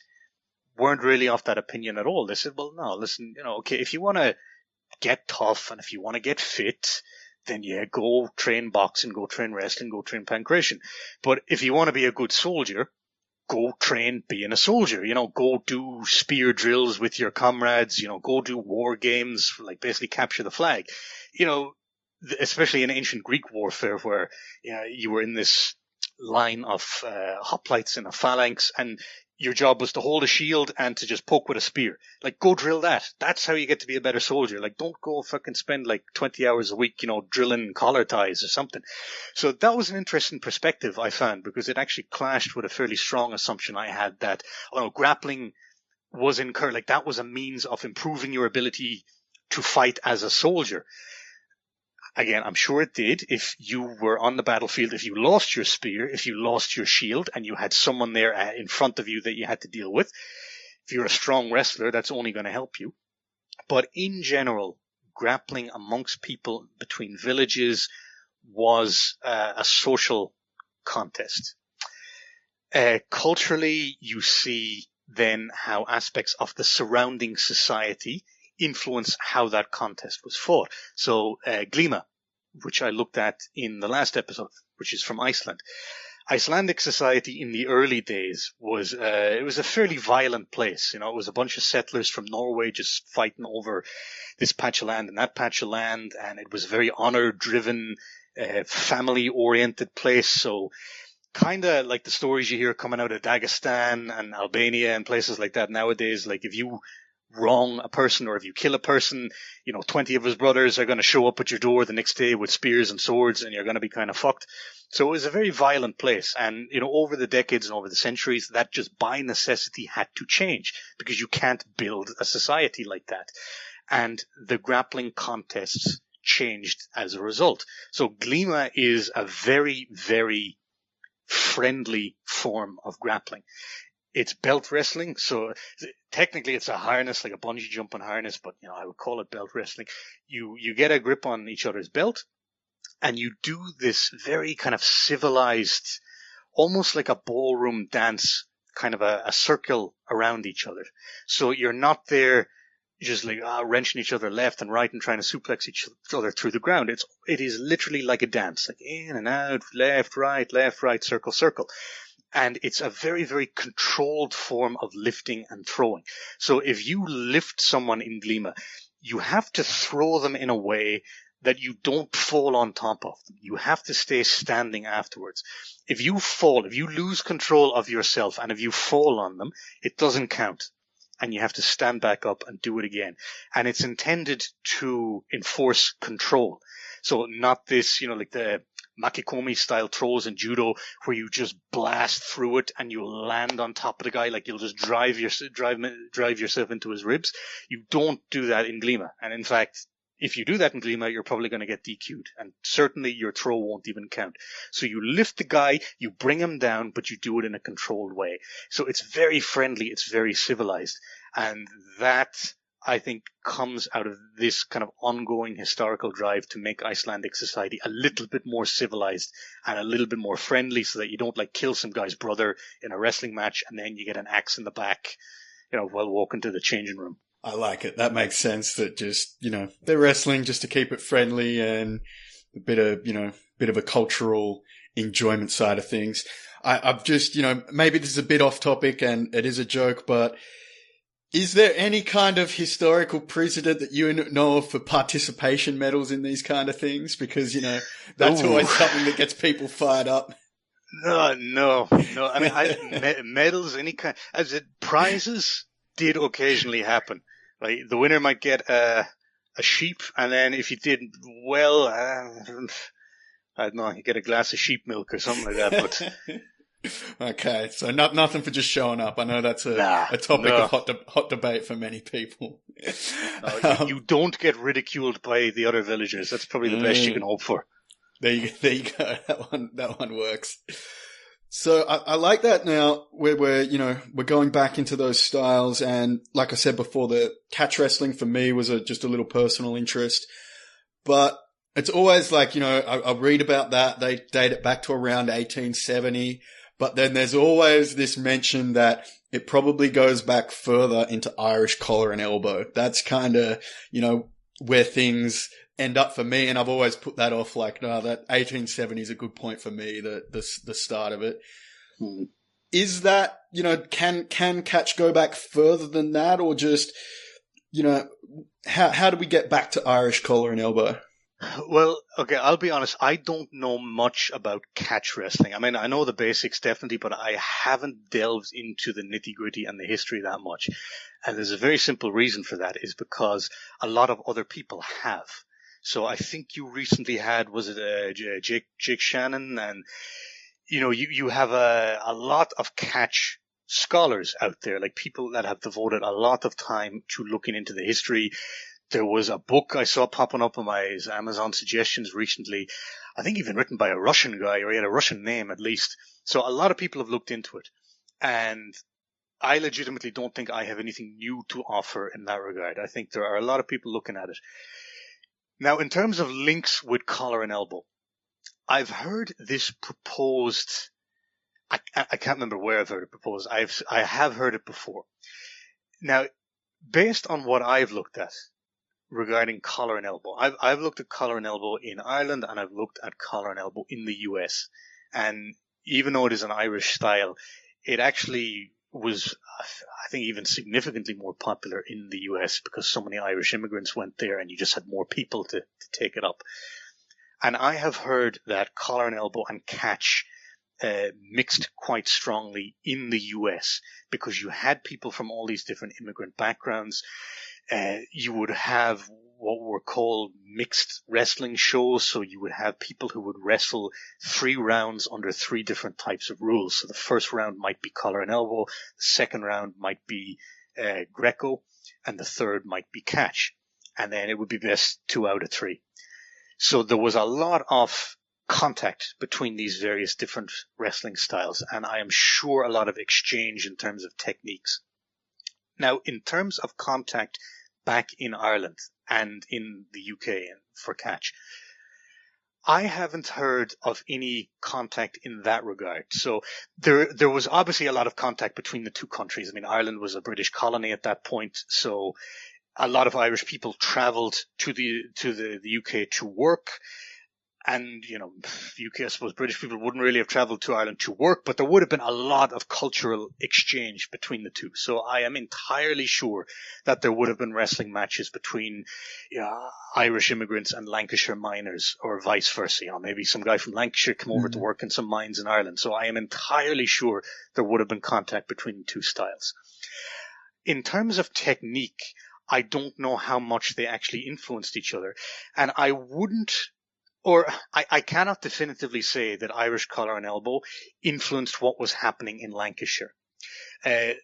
weren't really of that opinion at all. They said, well, no, listen, okay, if you want to get tough and if you want to get fit, then go train boxing, go train wrestling, go train pancration. But if you want to be a good soldier, go train being a soldier, go do spear drills with your comrades, go do war games, like basically capture the flag. Especially in ancient Greek warfare where, you were in this line of hoplites in a phalanx and your job was to hold a shield and to just poke with a spear. Like, go drill that. That's how you get to be a better soldier. Like, don't go fucking spend like 20 hours a week, drilling collar ties or something. So that was an interesting perspective I found, because it actually clashed with a fairly strong assumption I had that, grappling was like that was a means of improving your ability to fight as a soldier. Again, I'm sure it did. If you were on the battlefield, if you lost your spear, if you lost your shield, and you had someone there in front of you that you had to deal with, if you're a strong wrestler, that's only going to help you. But in general, grappling amongst people between villages was a social contest. Culturally, you see then how aspects of the surrounding society influence how that contest was fought. So Glima, which I looked at in the last episode, which is from Iceland. Icelandic society in the early days was it was a fairly violent place. It was a bunch of settlers from Norway just fighting over this patch of land and that patch of land, and it was a very honor-driven, family-oriented place. So kind of like the stories you hear coming out of Dagestan and Albania and places like that nowadays. Like, if you wrong a person or if you kill a person, 20 of his brothers are going to show up at your door the next day with spears and swords, and you're going to be kind of fucked. So it was a very violent place. And, over the decades and over the centuries, that just by necessity had to change, because you can't build a society like that. And the grappling contests changed as a result. So Glima is a very, very friendly form of grappling. It's belt wrestling, so technically it's a harness, like a bungee jumping harness, but I would call it belt wrestling. You get a grip on each other's belt, and you do this very kind of civilized, almost like a ballroom dance, kind of a circle around each other. So you're not there just like wrenching each other left and right and trying to suplex each other through the ground. It is literally like a dance, like in and out, left, right, circle, circle. And it's a very, very controlled form of lifting and throwing. So if you lift someone in Glima, you have to throw them in a way that you don't fall on top of them. You have to stay standing afterwards. If you fall, if you lose control of yourself and if you fall on them, it doesn't count. And you have to stand back up and do it again. And it's intended to enforce control. So not this, like the Makikomi style throws in judo where you just blast through it and you'll land on top of the guy, like you'll just drive yourself into his ribs. You don't do that in Glima. And in fact, if you do that in Glima, you're probably going to get DQ'd, and certainly your throw won't even count. So you lift the guy, you bring him down, but you do it in a controlled way. So it's very friendly, it's very civilized, and that, I think, comes out of this kind of ongoing historical drive to make Icelandic society a little bit more civilized and a little bit more friendly, so that you don't kill some guy's brother in a wrestling match and then you get an axe in the back, while walking to the changing room. I like it. That makes sense, that just, they're wrestling just to keep it friendly and a bit of a cultural enjoyment side of things. I've just, maybe this is a bit off topic and it is a joke, but is there any kind of historical precedent that you know of for participation medals in these kind of things? Because, that's always something that gets people fired up. No. I mean, medals, any kind, prizes did occasionally happen. Right? The winner might get a sheep, and then if you did well, I don't know, you get a glass of sheep milk or something like that. But okay, so nothing for just showing up. I know that's a topic of hot debate for many people. You don't get ridiculed by the other villagers. That's probably the best you can hope for. There you go. That one works. So I like that now we're going back into those styles. And like I said before, the catch wrestling for me was just a little personal interest, but it's always I read about that. They date it back to around 1870, but then there's always this mention that it probably goes back further into Irish collar and elbow. That's kind of, where things end up for me, and I've always put that off. That 1870 is a good point for me. The start of it. Is that can catch go back further than that, or just how do we get back to Irish collar and elbow? Well, okay, I'll be honest. I don't know much about catch wrestling. I mean, I know the basics definitely, but I haven't delved into the nitty-gritty and the history that much. And there's a very simple reason for that, is because a lot of other people have. So I think you recently had, was it Jake Shannon? And, you have a lot of catch scholars out there, people that have devoted a lot of time to looking into the history. There was a book I saw popping up on my Amazon suggestions recently, I think even written by a Russian guy, or he had a Russian name at least. So a lot of people have looked into it. And I legitimately don't think I have anything new to offer in that regard. I think there are a lot of people looking at it. Now, in terms of links with collar and elbow, I've heard this proposed. I can't remember where I've heard it proposed. I have heard it before. Now, based on what I've looked at regarding collar and elbow, I've looked at collar and elbow in Ireland, and I've looked at collar and elbow in the US. And even though it is an Irish style, it actually was, I think, even significantly more popular in the US because so many Irish immigrants went there and you just had more people to take it up. And I have heard that collar and elbow and catch mixed quite strongly in the US because you had people from all these different immigrant backgrounds. You would have what were called mixed wrestling shows. So you would have people who would wrestle 3 rounds under 3 different types of rules. So the first round might be collar and elbow. The second round might be Greco, and the third might be catch. And then it would be best 2 out of 3. So there was a lot of contact between these various different wrestling styles. And I am sure a lot of exchange in terms of techniques. Now, in terms of contact back in Ireland and in the UK for catch, I haven't heard of any contact in that regard. So there was obviously a lot of contact between the two countries. I mean, Ireland was a British colony at that point, so a lot of Irish people travelled to the UK to work. And, UK, I suppose British people wouldn't really have traveled to Ireland to work, but there would have been a lot of cultural exchange between the two. So I am entirely sure that there would have been wrestling matches between Irish immigrants and Lancashire miners, or vice versa. Maybe some guy from Lancashire come over to work in some mines in Ireland. So I am entirely sure there would have been contact between the two styles. In terms of technique, I don't know how much they actually influenced each other. And I cannot definitively say that Irish collar and elbow influenced what was happening in Lancashire.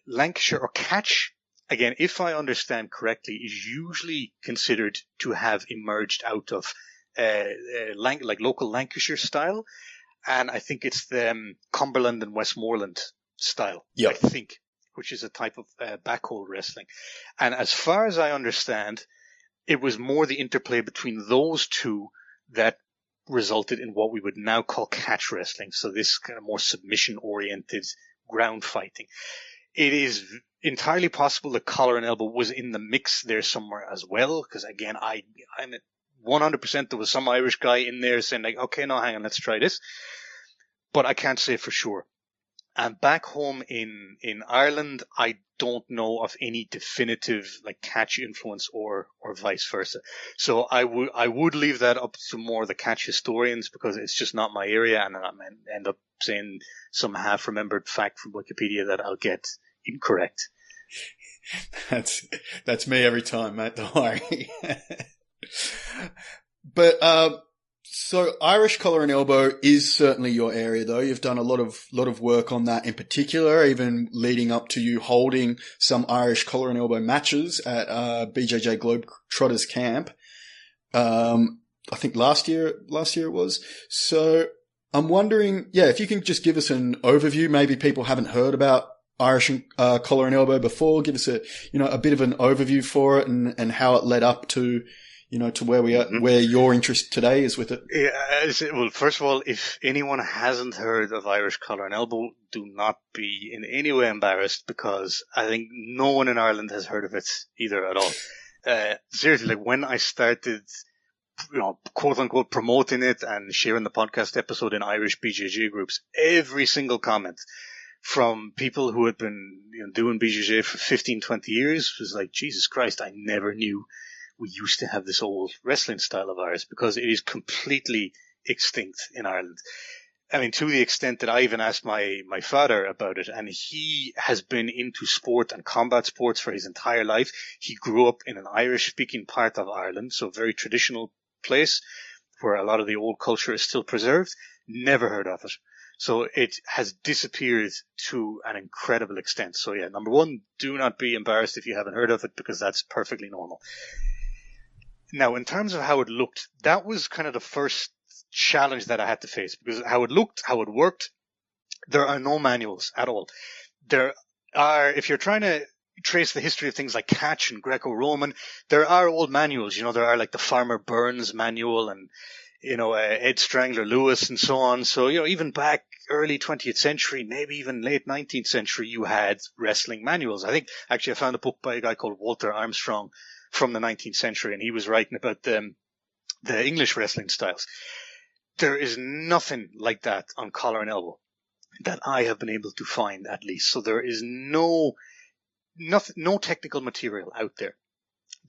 Lancashire, or catch, again, if I understand correctly, is usually considered to have emerged out of like local Lancashire style. And I think it's the Cumberland and Westmoreland style, I think, which is a type of backhold wrestling. And as far as I understand, it was more the interplay between those two that resulted in what we would now call catch wrestling. So this kind of more submission-oriented ground fighting. It is entirely possible that collar and elbow was in the mix there somewhere as well, because again, I'm 100% there was some Irish guy in there saying like, okay, no, hang on, let's try this. But I can't say for sure. And back home in Ireland, I don't know of any definitive like catch influence or vice versa. So I would leave that up to more the catch historians, because it's just not my area, and I end up saying some half-remembered fact from Wikipedia that I'll get incorrect. That's me every time, mate. Don't worry. But so Irish collar and elbow is certainly your area, though. You've done a lot of work on that in particular, even leading up to you holding some Irish collar and elbow matches at BJJ Globetrotters camp. I think last year it was. So I'm wondering, if you can just give us an overview. Maybe people haven't heard about Irish collar and elbow before. Give us a bit of an overview for it and how it led up to to where we are, where your interest today is with it. Yeah, well, first of all, if anyone hasn't heard of Irish collar and elbow, do not be in any way embarrassed, because I think no one in Ireland has heard of it either at all. Seriously, like when I started, quote unquote, promoting it and sharing the podcast episode in Irish BJJ groups, every single comment from people who had been doing BJJ for 15, 20 years was like, Jesus Christ, I never knew we used to have this old wrestling style of ours, because it is completely extinct in Ireland. I mean, to the extent that I even asked my father about it, and he has been into sport and combat sports for his entire life. He grew up in an Irish-speaking part of Ireland, so a very traditional place where a lot of the old culture is still preserved. Never heard of it. So it has disappeared to an incredible extent. So yeah, number one, do not be embarrassed if you haven't heard of it, because that's perfectly normal. Now, in terms of how it looked, that was kind of the first challenge that I had to face, because how it looked, how it worked, there are no manuals at all. There are, if you're trying to trace the history of things like catch and Greco-Roman, there are old manuals. There are like the Farmer Burns manual and, Ed Strangler Lewis and so on. So, even back early 20th century, maybe even late 19th century, you had wrestling manuals. I think, actually, I found a book by a guy called Walter Armstrong from the 19th century, and he was writing about the English wrestling styles. There is nothing like that on collar and elbow that I have been able to find, at least. So there is no technical material out there.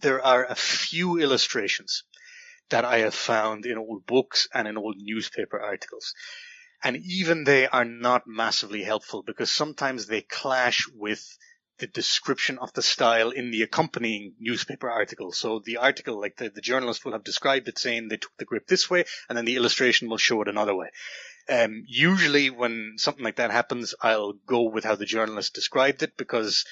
There are a few illustrations that I have found in old books and in old newspaper articles. And even they are not massively helpful, because sometimes they clash with the description of the style in the accompanying newspaper article. So the article, like the journalist will have described it saying they took the grip this way, and then the illustration will show it another way. Usually when something like that happens, I'll go with how the journalist described it, because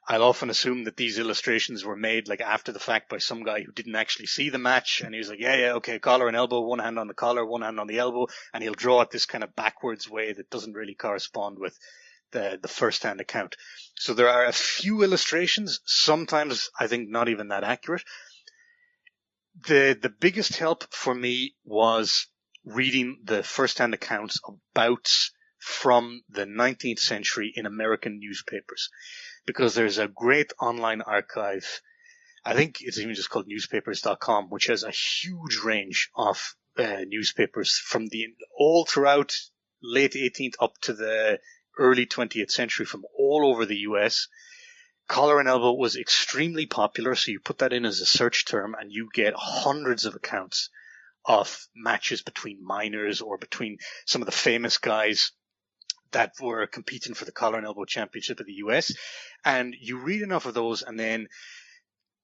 I'll often assume that these illustrations were made like after the fact by some guy who didn't actually see the match, and he was like, okay, collar and elbow, one hand on the collar, one hand on the elbow, and he'll draw it this kind of backwards way that doesn't really correspond with the first-hand account. So there are a few illustrations, sometimes I think not even that accurate. The biggest help for me was reading the first-hand accounts of bouts from the 19th century in American newspapers, because there's a great online archive. I think it's even just called newspapers.com, which has a huge range of newspapers from all throughout late 18th up to the early 20th century from all over the US. Collar and elbow was extremely popular, so you put that in as a search term and you get hundreds of accounts of matches between minors or between some of the famous guys that were competing for the collar and elbow championship of the US. And you read enough of those, and then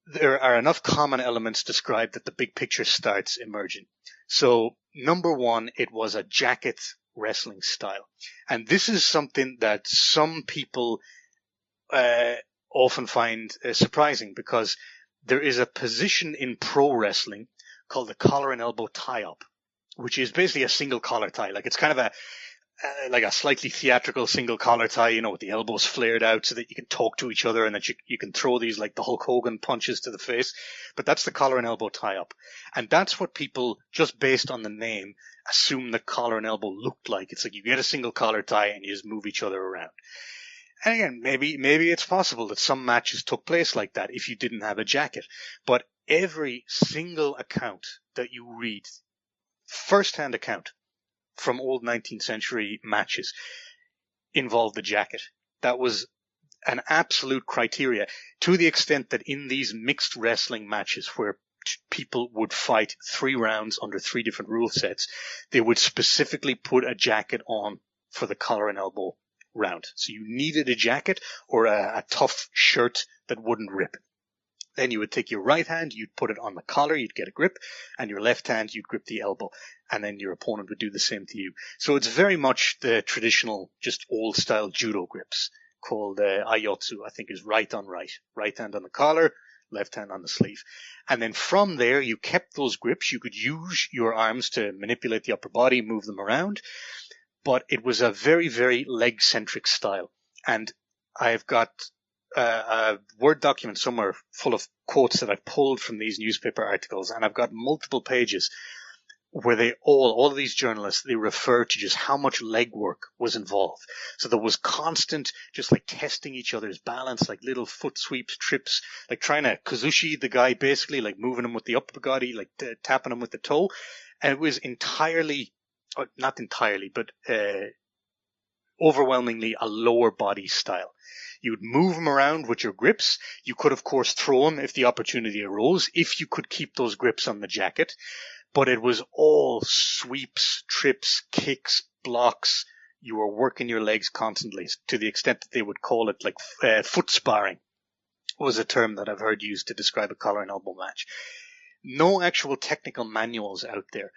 there are enough common elements described that the big picture starts emerging. So, number one, it was a jacket wrestling style. And this is something that some people often find surprising, because there is a position in pro wrestling called the collar and elbow tie-up, which is basically a single collar tie. Like, it's kind of like a slightly theatrical single collar tie, you know, with the elbows flared out so that you can talk to each other and that you can throw these like the Hulk Hogan punches to the face. But that's the collar and elbow tie-up. And that's what people, just based on the name, assume the collar and elbow looked like. It's like you get a single collar tie and you just move each other around. And again, maybe it's possible that some matches took place like that if you didn't have a jacket. But every single account that you read, first-hand account from old 19th century matches, involved the jacket. That was an absolute criteria, to the extent that in these mixed wrestling matches where people would fight 3 rounds under 3 different rule sets, they would specifically put a jacket on for the collar and elbow round. So you needed a jacket or a tough shirt that wouldn't rip. Then you would take your right hand, you'd put it on the collar, you'd get a grip, and your left hand, you'd grip the elbow. And then your opponent would do the same to you. So it's very much the traditional, just old-style judo grips, called Aiotsu, I think is right on right. Right hand on the collar, left hand on the sleeve. And then from there, you kept those grips. You could use your arms to manipulate the upper body, move them around. But it was a very, very leg-centric style. And I've got a Word document somewhere full of quotes that I've pulled from these newspaper articles, and I've got multiple pages where they all of these journalists, they refer to just how much leg work was involved. So there was constant, just like testing each other's balance, like little foot sweeps, trips, like trying to kazushi the guy, basically, like moving him with the upper body, like tapping him with the toe. And it was entirely, or not entirely, but overwhelmingly a lower body style. You would move them around with your grips. You could, of course, throw them if the opportunity arose, if you could keep those grips on the jacket. But it was all sweeps, trips, kicks, blocks. You were working your legs constantly, to the extent that they would call it like foot sparring was a term that I've heard used to describe a collar and elbow match. No actual technical manuals out there.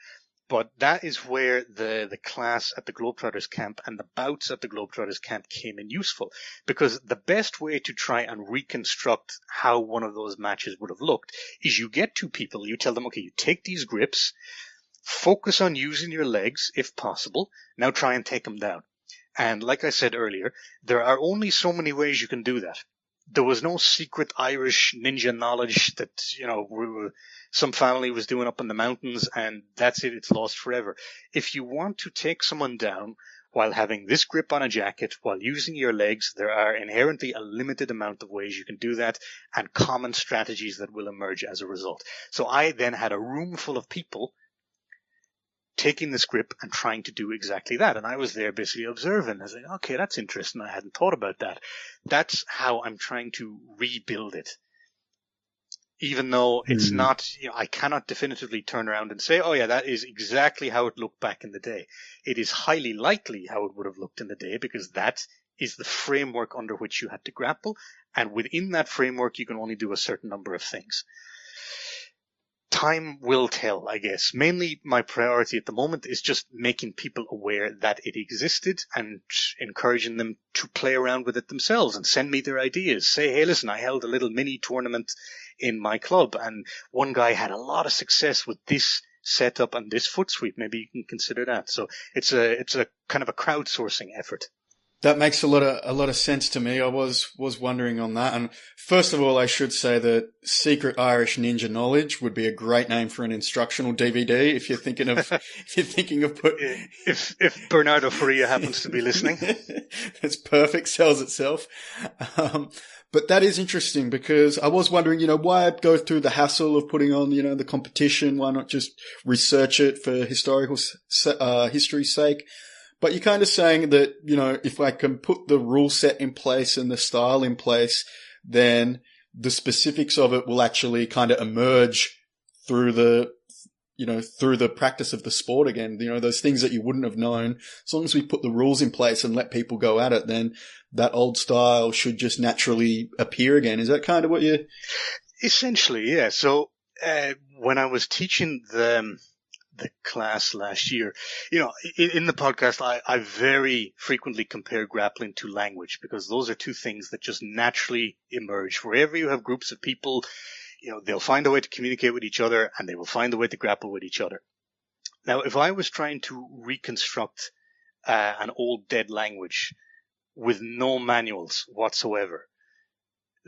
But that is where the class at the Globetrotters camp and the bouts at the Globetrotters camp came in useful. Because the best way to try and reconstruct how one of those matches would have looked is you get 2 people, you tell them, okay, you take these grips, focus on using your legs if possible, now try and take them down. And like I said earlier, there are only so many ways you can do that. There was no secret Irish ninja knowledge that, you know, some family was doing up in the mountains, and that's it, it's lost forever. If you want to take someone down while having this grip on a jacket, while using your legs, there are inherently a limited amount of ways you can do that, and common strategies that will emerge as a result. So I then had a room full of people taking this grip and trying to do exactly that. And I was there basically observing. I was like, okay, that's interesting. I hadn't thought about that. That's how I'm trying to rebuild it. Even though it's not, you know, I cannot definitively turn around and say, oh yeah, that is exactly how it looked back in the day. It is highly likely how it would have looked in the day, because that is the framework under which you had to grapple. And within that framework, you can only do a certain number of things. Time will tell, I guess. Mainly my priority at the moment is just making people aware that it existed and encouraging them to play around with it themselves and send me their ideas. Say, hey, listen, I held a little mini tournament in my club and one guy had a lot of success with this setup and this foot sweep. Maybe you can consider that. So it's a kind of a crowdsourcing effort. That makes a lot of sense to me. I was wondering on that. And first of all, I should say that Secret Irish Ninja Knowledge would be a great name for an instructional DVD if you're thinking of if Bernardo Faria happens to be listening. It's perfect, sells itself. But that is interesting because I was wondering, why go through the hassle of putting on, the competition? Why not just research it for history's sake? But you're kind of saying that, if I can put the rule set in place and the style in place, then the specifics of it will actually kind of emerge through the practice of the sport again. Those things that you wouldn't have known. As long as we put the rules in place and let people go at it, then that old style should just naturally appear again. Is that kind of what you... Essentially, yeah. So, when I was teaching the class last year, in the podcast, I very frequently compare grappling to language because those are two things that just naturally emerge. Wherever you have groups of people, they'll find a way to communicate with each other and they will find a way to grapple with each other. Now, if I was trying to reconstruct an old dead language with no manuals whatsoever,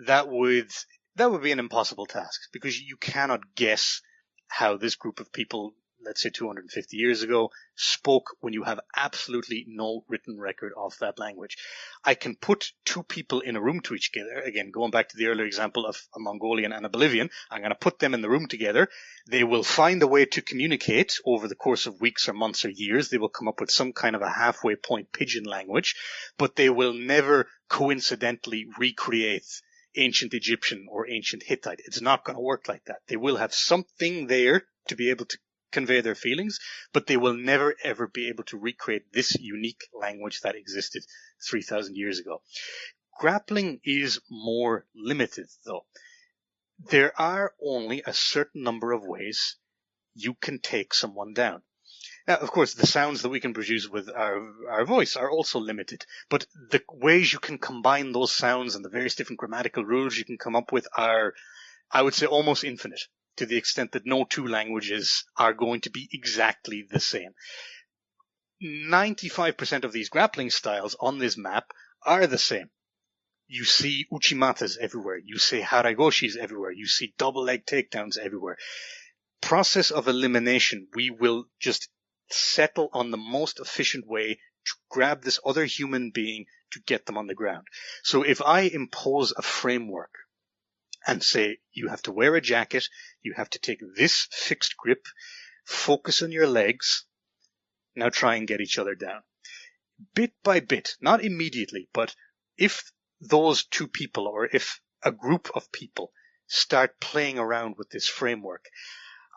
that would be an impossible task because you cannot guess how this group of people, let's say 250 years ago, spoke when you have absolutely no written record of that language. I can put two people in a room to each other. Again, going back to the earlier example of a Mongolian and a Bolivian, I'm going to put them in the room together. They will find a way to communicate over the course of weeks or months or years. They will come up with some kind of a halfway point pidgin language, but they will never coincidentally recreate ancient Egyptian or ancient Hittite. It's not going to work like that. They will have something there to be able to convey their feelings, but they will never ever be able to recreate this unique language that existed 3,000 years ago. Grappling is more limited, though. There are only a certain number of ways you can take someone down. Now, of course, the sounds that we can produce with our voice are also limited, but the ways you can combine those sounds and the various different grammatical rules you can come up with are, I would say, almost infinite, to the extent that no two languages are going to be exactly the same. 95% of these grappling styles on this map are the same. You see uchimatas everywhere. You see haragoshis everywhere. You see double leg takedowns everywhere. Process of elimination, we will just settle on the most efficient way to grab this other human being to get them on the ground. So if I impose a framework and say, you have to wear a jacket, you have to take this fixed grip, focus on your legs, now try and get each other down. Bit by bit, not immediately, but if those two people or if a group of people start playing around with this framework,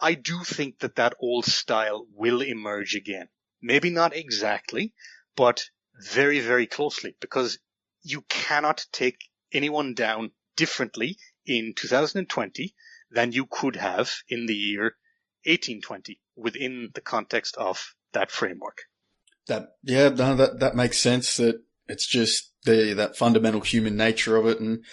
I do think that old style will emerge again. Maybe not exactly, but very, very closely, because you cannot take anyone down differently in 2020 than you could have in the year 1820 within the context of that framework. That makes sense. That it's just that fundamental human nature of it. And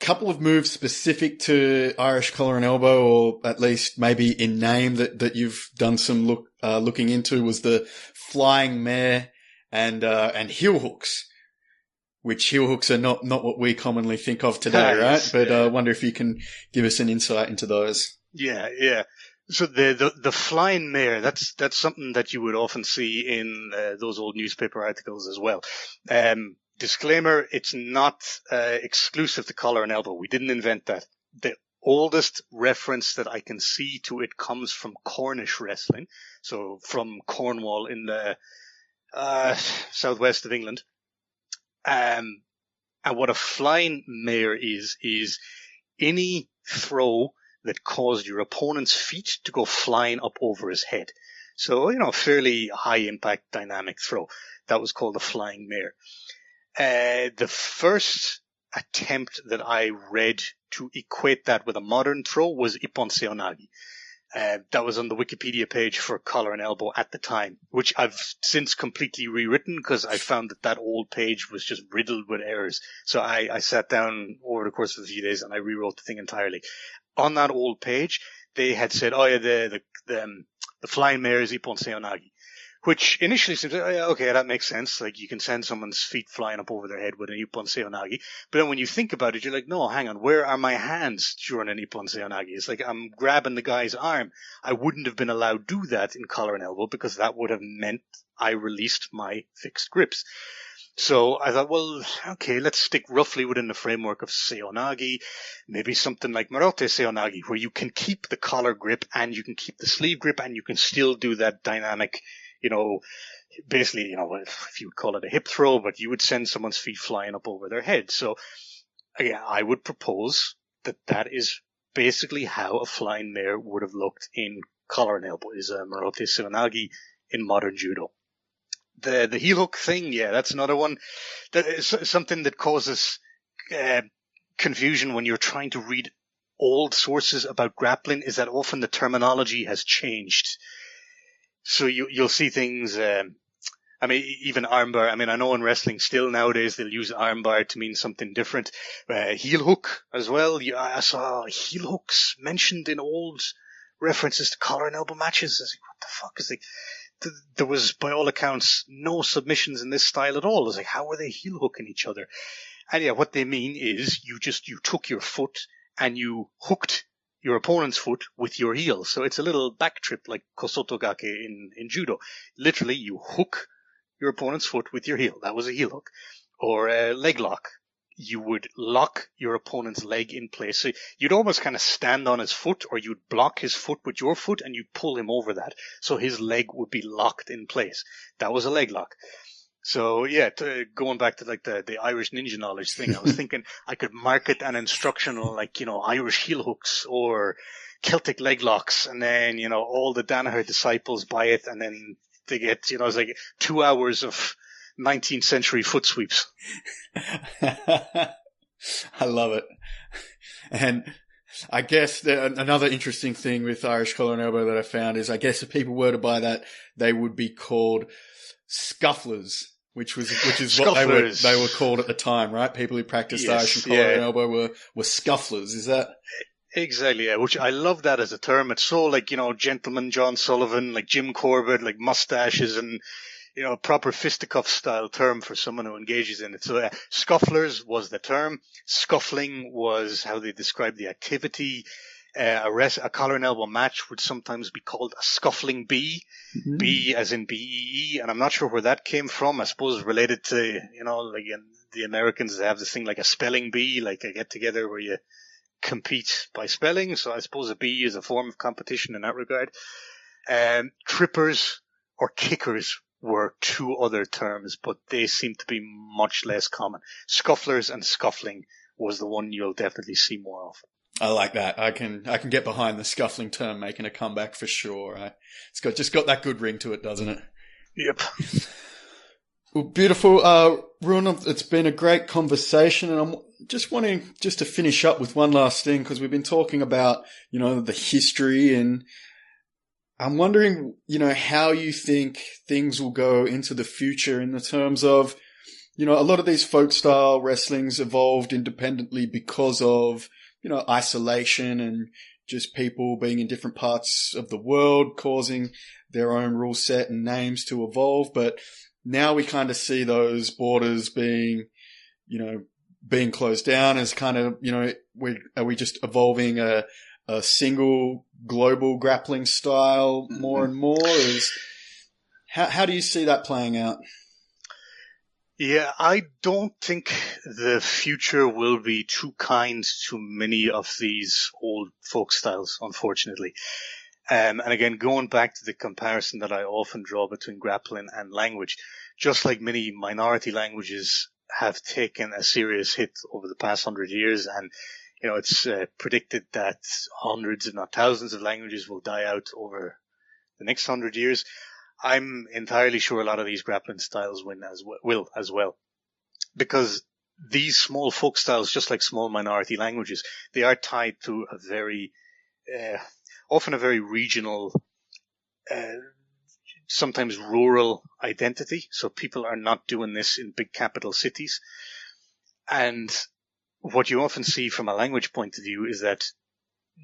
a couple of moves specific to Irish collar and elbow, or at least maybe in name that you've done some looking into, was the flying mare and heel hooks. Which heel hooks are not what we commonly think of today, right? Yes, but I wonder if you can give us an insight into those. Yeah. So the flying mare, that's something that you would often see in those old newspaper articles as well. Disclaimer, it's not exclusive to collar and elbow. We didn't invent that. The oldest reference that I can see to it comes from Cornish wrestling, so from Cornwall in the southwest of England. And what a flying mare is any throw that caused your opponent's feet to go flying up over his head. So, a fairly high impact dynamic throw. That was called a flying mare. The first attempt that I read to equate that with a modern throw was ippon seonagi. That was on the Wikipedia page for collar and elbow at the time, which I've since completely rewritten because I found that old page was just riddled with errors. So I sat down over the course of a few days and I rewrote the thing entirely. On that old page, they had said, the flying mare is ippon seonagi, Which initially seems, oh, yeah, okay, that makes sense. Like, you can send someone's feet flying up over their head with an Ippon Seoinage. But then when you think about it, you're like, no, hang on, where are my hands during an Ippon Seoinage? It's like I'm grabbing the guy's arm. I wouldn't have been allowed to do that in collar and elbow because that would have meant I released my fixed grips. So I thought, well, okay, let's stick roughly within the framework of Seoinage, maybe something like Marote Seoinage, where you can keep the collar grip and you can keep the sleeve grip and you can still do that dynamic, basically, if you would call it a hip throw, but you would send someone's feet flying up over their head. So, again, I would propose that is basically how a flying mare would have looked in collar and elbow, is a Marote Seoinage in modern judo. The heel hook thing, yeah, that's another one. That is something that causes confusion when you're trying to read old sources about grappling, is that often the terminology has changed. So you'll see things, even armbar. I know in wrestling still nowadays they'll use armbar to mean something different. Heel hook as well. I saw heel hooks mentioned in old references to collar and elbow matches. I was like, what the fuck is it? There was, by all accounts, no submissions in this style at all. It was like, how were they heel hooking each other? And yeah, what they mean is you took your foot and you hooked your opponent's foot with your heel. So it's a little back trip like kosotogake in judo. Literally, you hook your opponent's foot with your heel. That was a heel hook. Or a leg lock. You would lock your opponent's leg in place. So you'd almost kind of stand on his foot, or you'd block his foot with your foot and you'd pull him over that. So his leg would be locked in place. That was a leg lock. So yeah, going back to like the Irish ninja knowledge thing, I was thinking I could market an instructional like, Irish heel hooks or Celtic leg locks, and then, all the Danaher disciples buy it, and then they get, it's like 2 hours of 19th century foot sweeps. I love it. And I guess another interesting thing with Irish collar and elbow that I found is, I guess if people were to buy that, they would be called scufflers, which is what they were called at the time, right? People who practiced Irish and collar and elbow were scufflers. Is that? Exactly, yeah, which I love that as a term. It's so like, gentleman John Sullivan, like Jim Corbett, like mustaches and, proper fisticuff style term for someone who engages in it. So scufflers was the term. Scuffling was how they described the activity. A collar and elbow match would sometimes be called a scuffling bee. Mm-hmm. B as in B-E-E. And I'm not sure where that came from. I suppose related to, like in the Americans, they have this thing like a spelling bee, like a get together where you compete by spelling. So I suppose a bee is a form of competition in that regard. Trippers or kickers were two other terms, but they seem to be much less common. Scufflers and scuffling was the one you'll definitely see more often. I like that. I can get behind the scuffling term making a comeback for sure. It's got that good ring to it, doesn't it? Yep. Well, beautiful. Ruadhán, it's been a great conversation, and I'm just wanting to finish up with one last thing, because we've been talking about, the history, and I'm wondering, how you think things will go into the future in the terms of, a lot of these folk style wrestlings evolved independently because of, isolation and just people being in different parts of the world causing their own rule set and names to evolve. But now we kind of see those borders being closed down as kind of, are we just evolving a single global grappling style more and more? How do you see that playing out? Yeah, I don't think the future will be too kind to many of these old folk styles, unfortunately. And again, going back to the comparison that I often draw between grappling and language, just like many minority languages have taken a serious hit over the past 100 years, and it's predicted that hundreds, if not thousands, of languages will die out over the next 100 years. I'm entirely sure a lot of these grappling styles will as well. Because these small folk styles, just like small minority languages, they are tied to a very, often a very regional, sometimes rural identity. So people are not doing this in big capital cities. And what you often see from a language point of view is that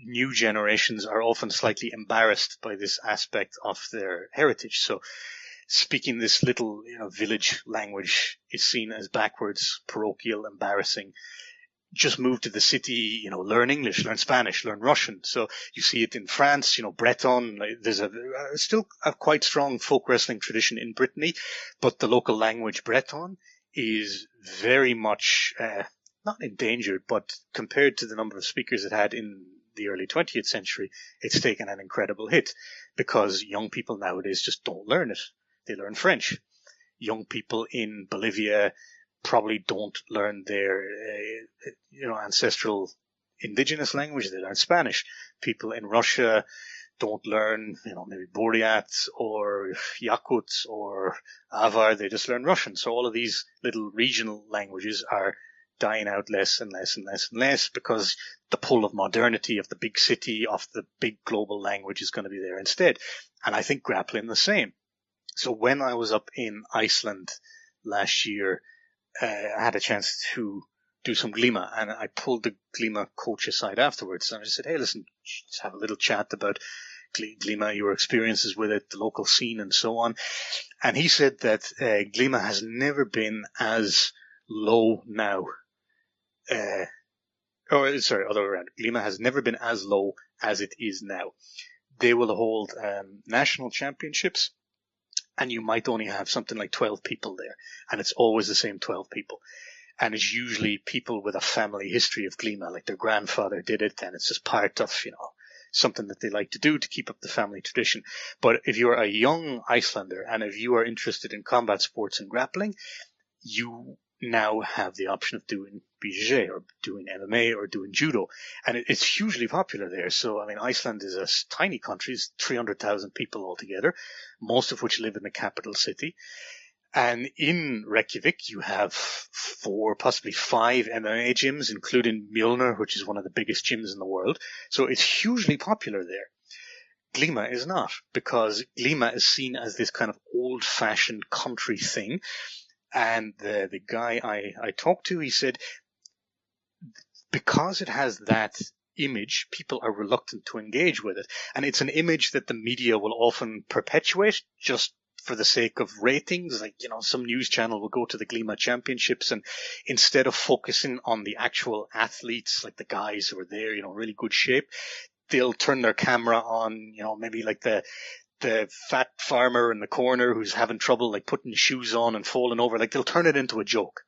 new generations are often slightly embarrassed by this aspect of their heritage. So speaking this little, village language is seen as backwards, parochial, embarrassing. Just move to the city, learn English, learn Spanish, learn Russian. So you see it in France, Breton. There's still a quite strong folk wrestling tradition in Brittany, but the local language Breton is very much not endangered, but compared to the number of speakers it had in the early 20th century, it's taken an incredible hit because young people nowadays just don't learn it. They learn French. Young people in Bolivia probably don't learn their, ancestral indigenous language. They learn Spanish. People in Russia don't learn, maybe Buryat or Yakut or Avar. They just learn Russian. So all of these little regional languages are dying out less and less and less and less because the pull of modernity, of the big city, of the big global language is going to be there instead. And I think grappling the same. So when I was up in Iceland last year, I had a chance to do some Glima, and I pulled the Glima coach aside afterwards. And I just said, hey, listen, let's have a little chat about Glima, your experiences with it, the local scene, and so on. And he said that Glima has never been as low now. Other way around. Glima has never been as low as it is now. They will hold national championships, and you might only have something like 12 people there, and it's always the same 12 people. And it's usually people with a family history of Glima, like their grandfather did it, and it's just part of, something that they like to do to keep up the family tradition. But if you're a young Icelander, and if you are interested in combat sports and grappling, you now have the option of doing БJJ or doing MMA or doing judo. And it's hugely popular there. So, Iceland is a tiny country. It's 300,000 people altogether, most of which live in the capital city. And in Reykjavik, you have 4, possibly 5 MMA gyms, including Mjolnir, which is one of the biggest gyms in the world. So it's hugely popular there. Glima is not, because Glima is seen as this kind of old-fashioned country thing. And the guy I talked to, he said, because it has that image, people are reluctant to engage with it. And it's an image that the media will often perpetuate just for the sake of ratings. Like, some news channel will go to the Glima championships, and instead of focusing on the actual athletes, like the guys who are there, really good shape, they'll turn their camera on, maybe like the fat farmer in the corner who's having trouble like putting shoes on and falling over. Like, they'll turn it into a joke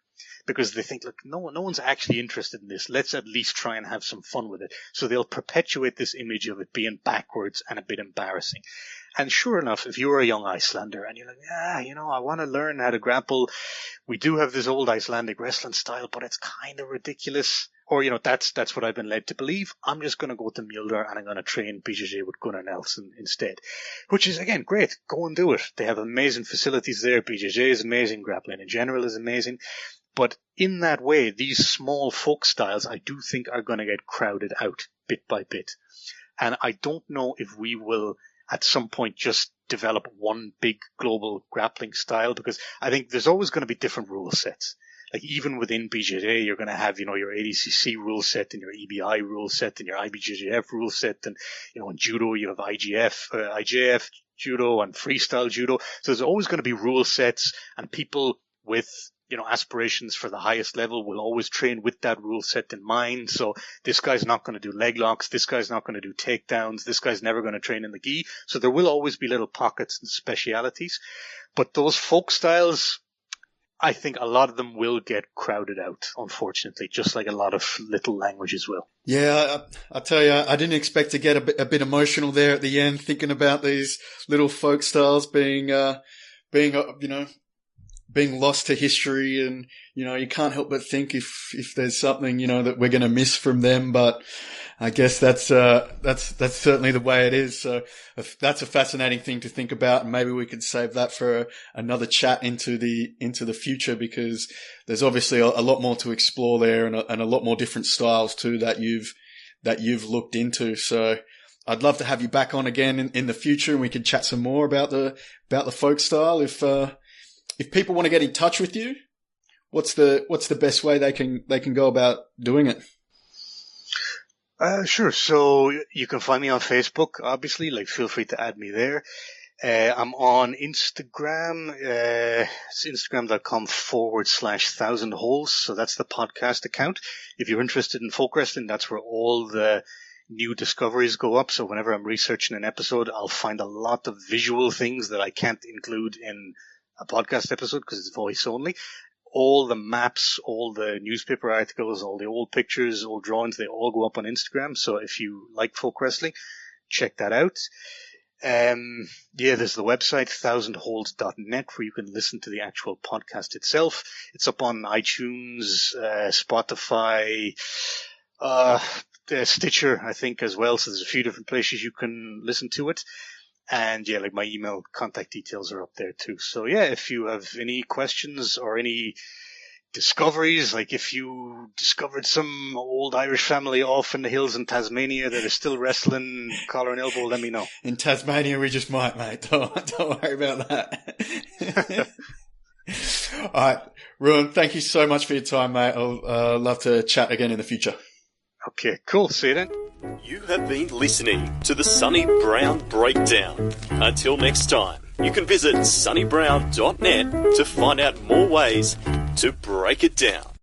because they think, look, no one's actually interested in this. Let's at least try and have some fun with it. So they'll perpetuate this image of it being backwards and a bit embarrassing. And sure enough, if you're a young Icelander and you're like, I want to learn how to grapple, we do have this old Icelandic wrestling style, but it's kind of ridiculous. Or, that's what I've been led to believe. I'm just going to go to Mjolnir and I'm going to train БJJ with Gunnar Nelson instead. Which is, again, great. Go and do it. They have amazing facilities there. БJJ is amazing. Grappling in general is amazing. But in that way, these small folk styles, I do think, are going to get crowded out bit by bit. And I don't know if we will, at some point, just develop one big global grappling style, because I think there's always going to be different rule sets. Like, even within BJJ, you're going to have, your ADCC rule set and your EBI rule set and your IBJJF rule set. And, in judo, you have IJF judo and freestyle judo. So there's always going to be rule sets, and people with, aspirations for the highest level will always train with that rule set in mind. So this guy's not going to do leg locks. This guy's not going to do takedowns. This guy's never going to train in the gi. So there will always be little pockets and specialities. But those folk styles, I think a lot of them will get crowded out, unfortunately, just like a lot of little languages will. Yeah, I tell you, I didn't expect to get a bit emotional there at the end, thinking about these little folk styles being lost to history, and, you can't help but think if there's something, that we're going to miss from them, but I guess that's certainly the way it is. So that's a fascinating thing to think about, and maybe we could save that for another chat into the future, because there's obviously a lot more to explore there, and a lot more different styles too that you've looked into. So I'd love to have you back on again in the future, and we could chat some more about the folk style. If people want to get in touch with you, what's the best way they can go about doing it? Sure. So you can find me on Facebook, obviously. Like, feel free to add me there. I'm on Instagram. It's instagram.com/1000holes. So that's the podcast account. If you're interested in folk wrestling, that's where all the new discoveries go up. So whenever I'm researching an episode, I'll find a lot of visual things that I can't include in a podcast episode because it's voice only. All the maps, all the newspaper articles, all the old pictures, old drawings, they all go up on Instagram. So if you like folk wrestling, check that out. There's the website, 1000holds.net, where you can listen to the actual podcast itself. It's up on iTunes, Spotify, Stitcher, I think, as well. So there's a few different places you can listen to it. And yeah, like my email contact details are up there too. So yeah, if you have any questions or any discoveries, like if you discovered some old Irish family off in the hills in Tasmania that are still wrestling collar and elbow, let me know. In Tasmania, we just might, mate. Don't worry about that. All right, Ruadhán, thank you so much for your time, mate. I'll love to chat again in the future. Okay, cool. See you then. You have been listening to the Sonny Brown Breakdown. Until next time, you can visit sonnybrown.net to find out more ways to break it down.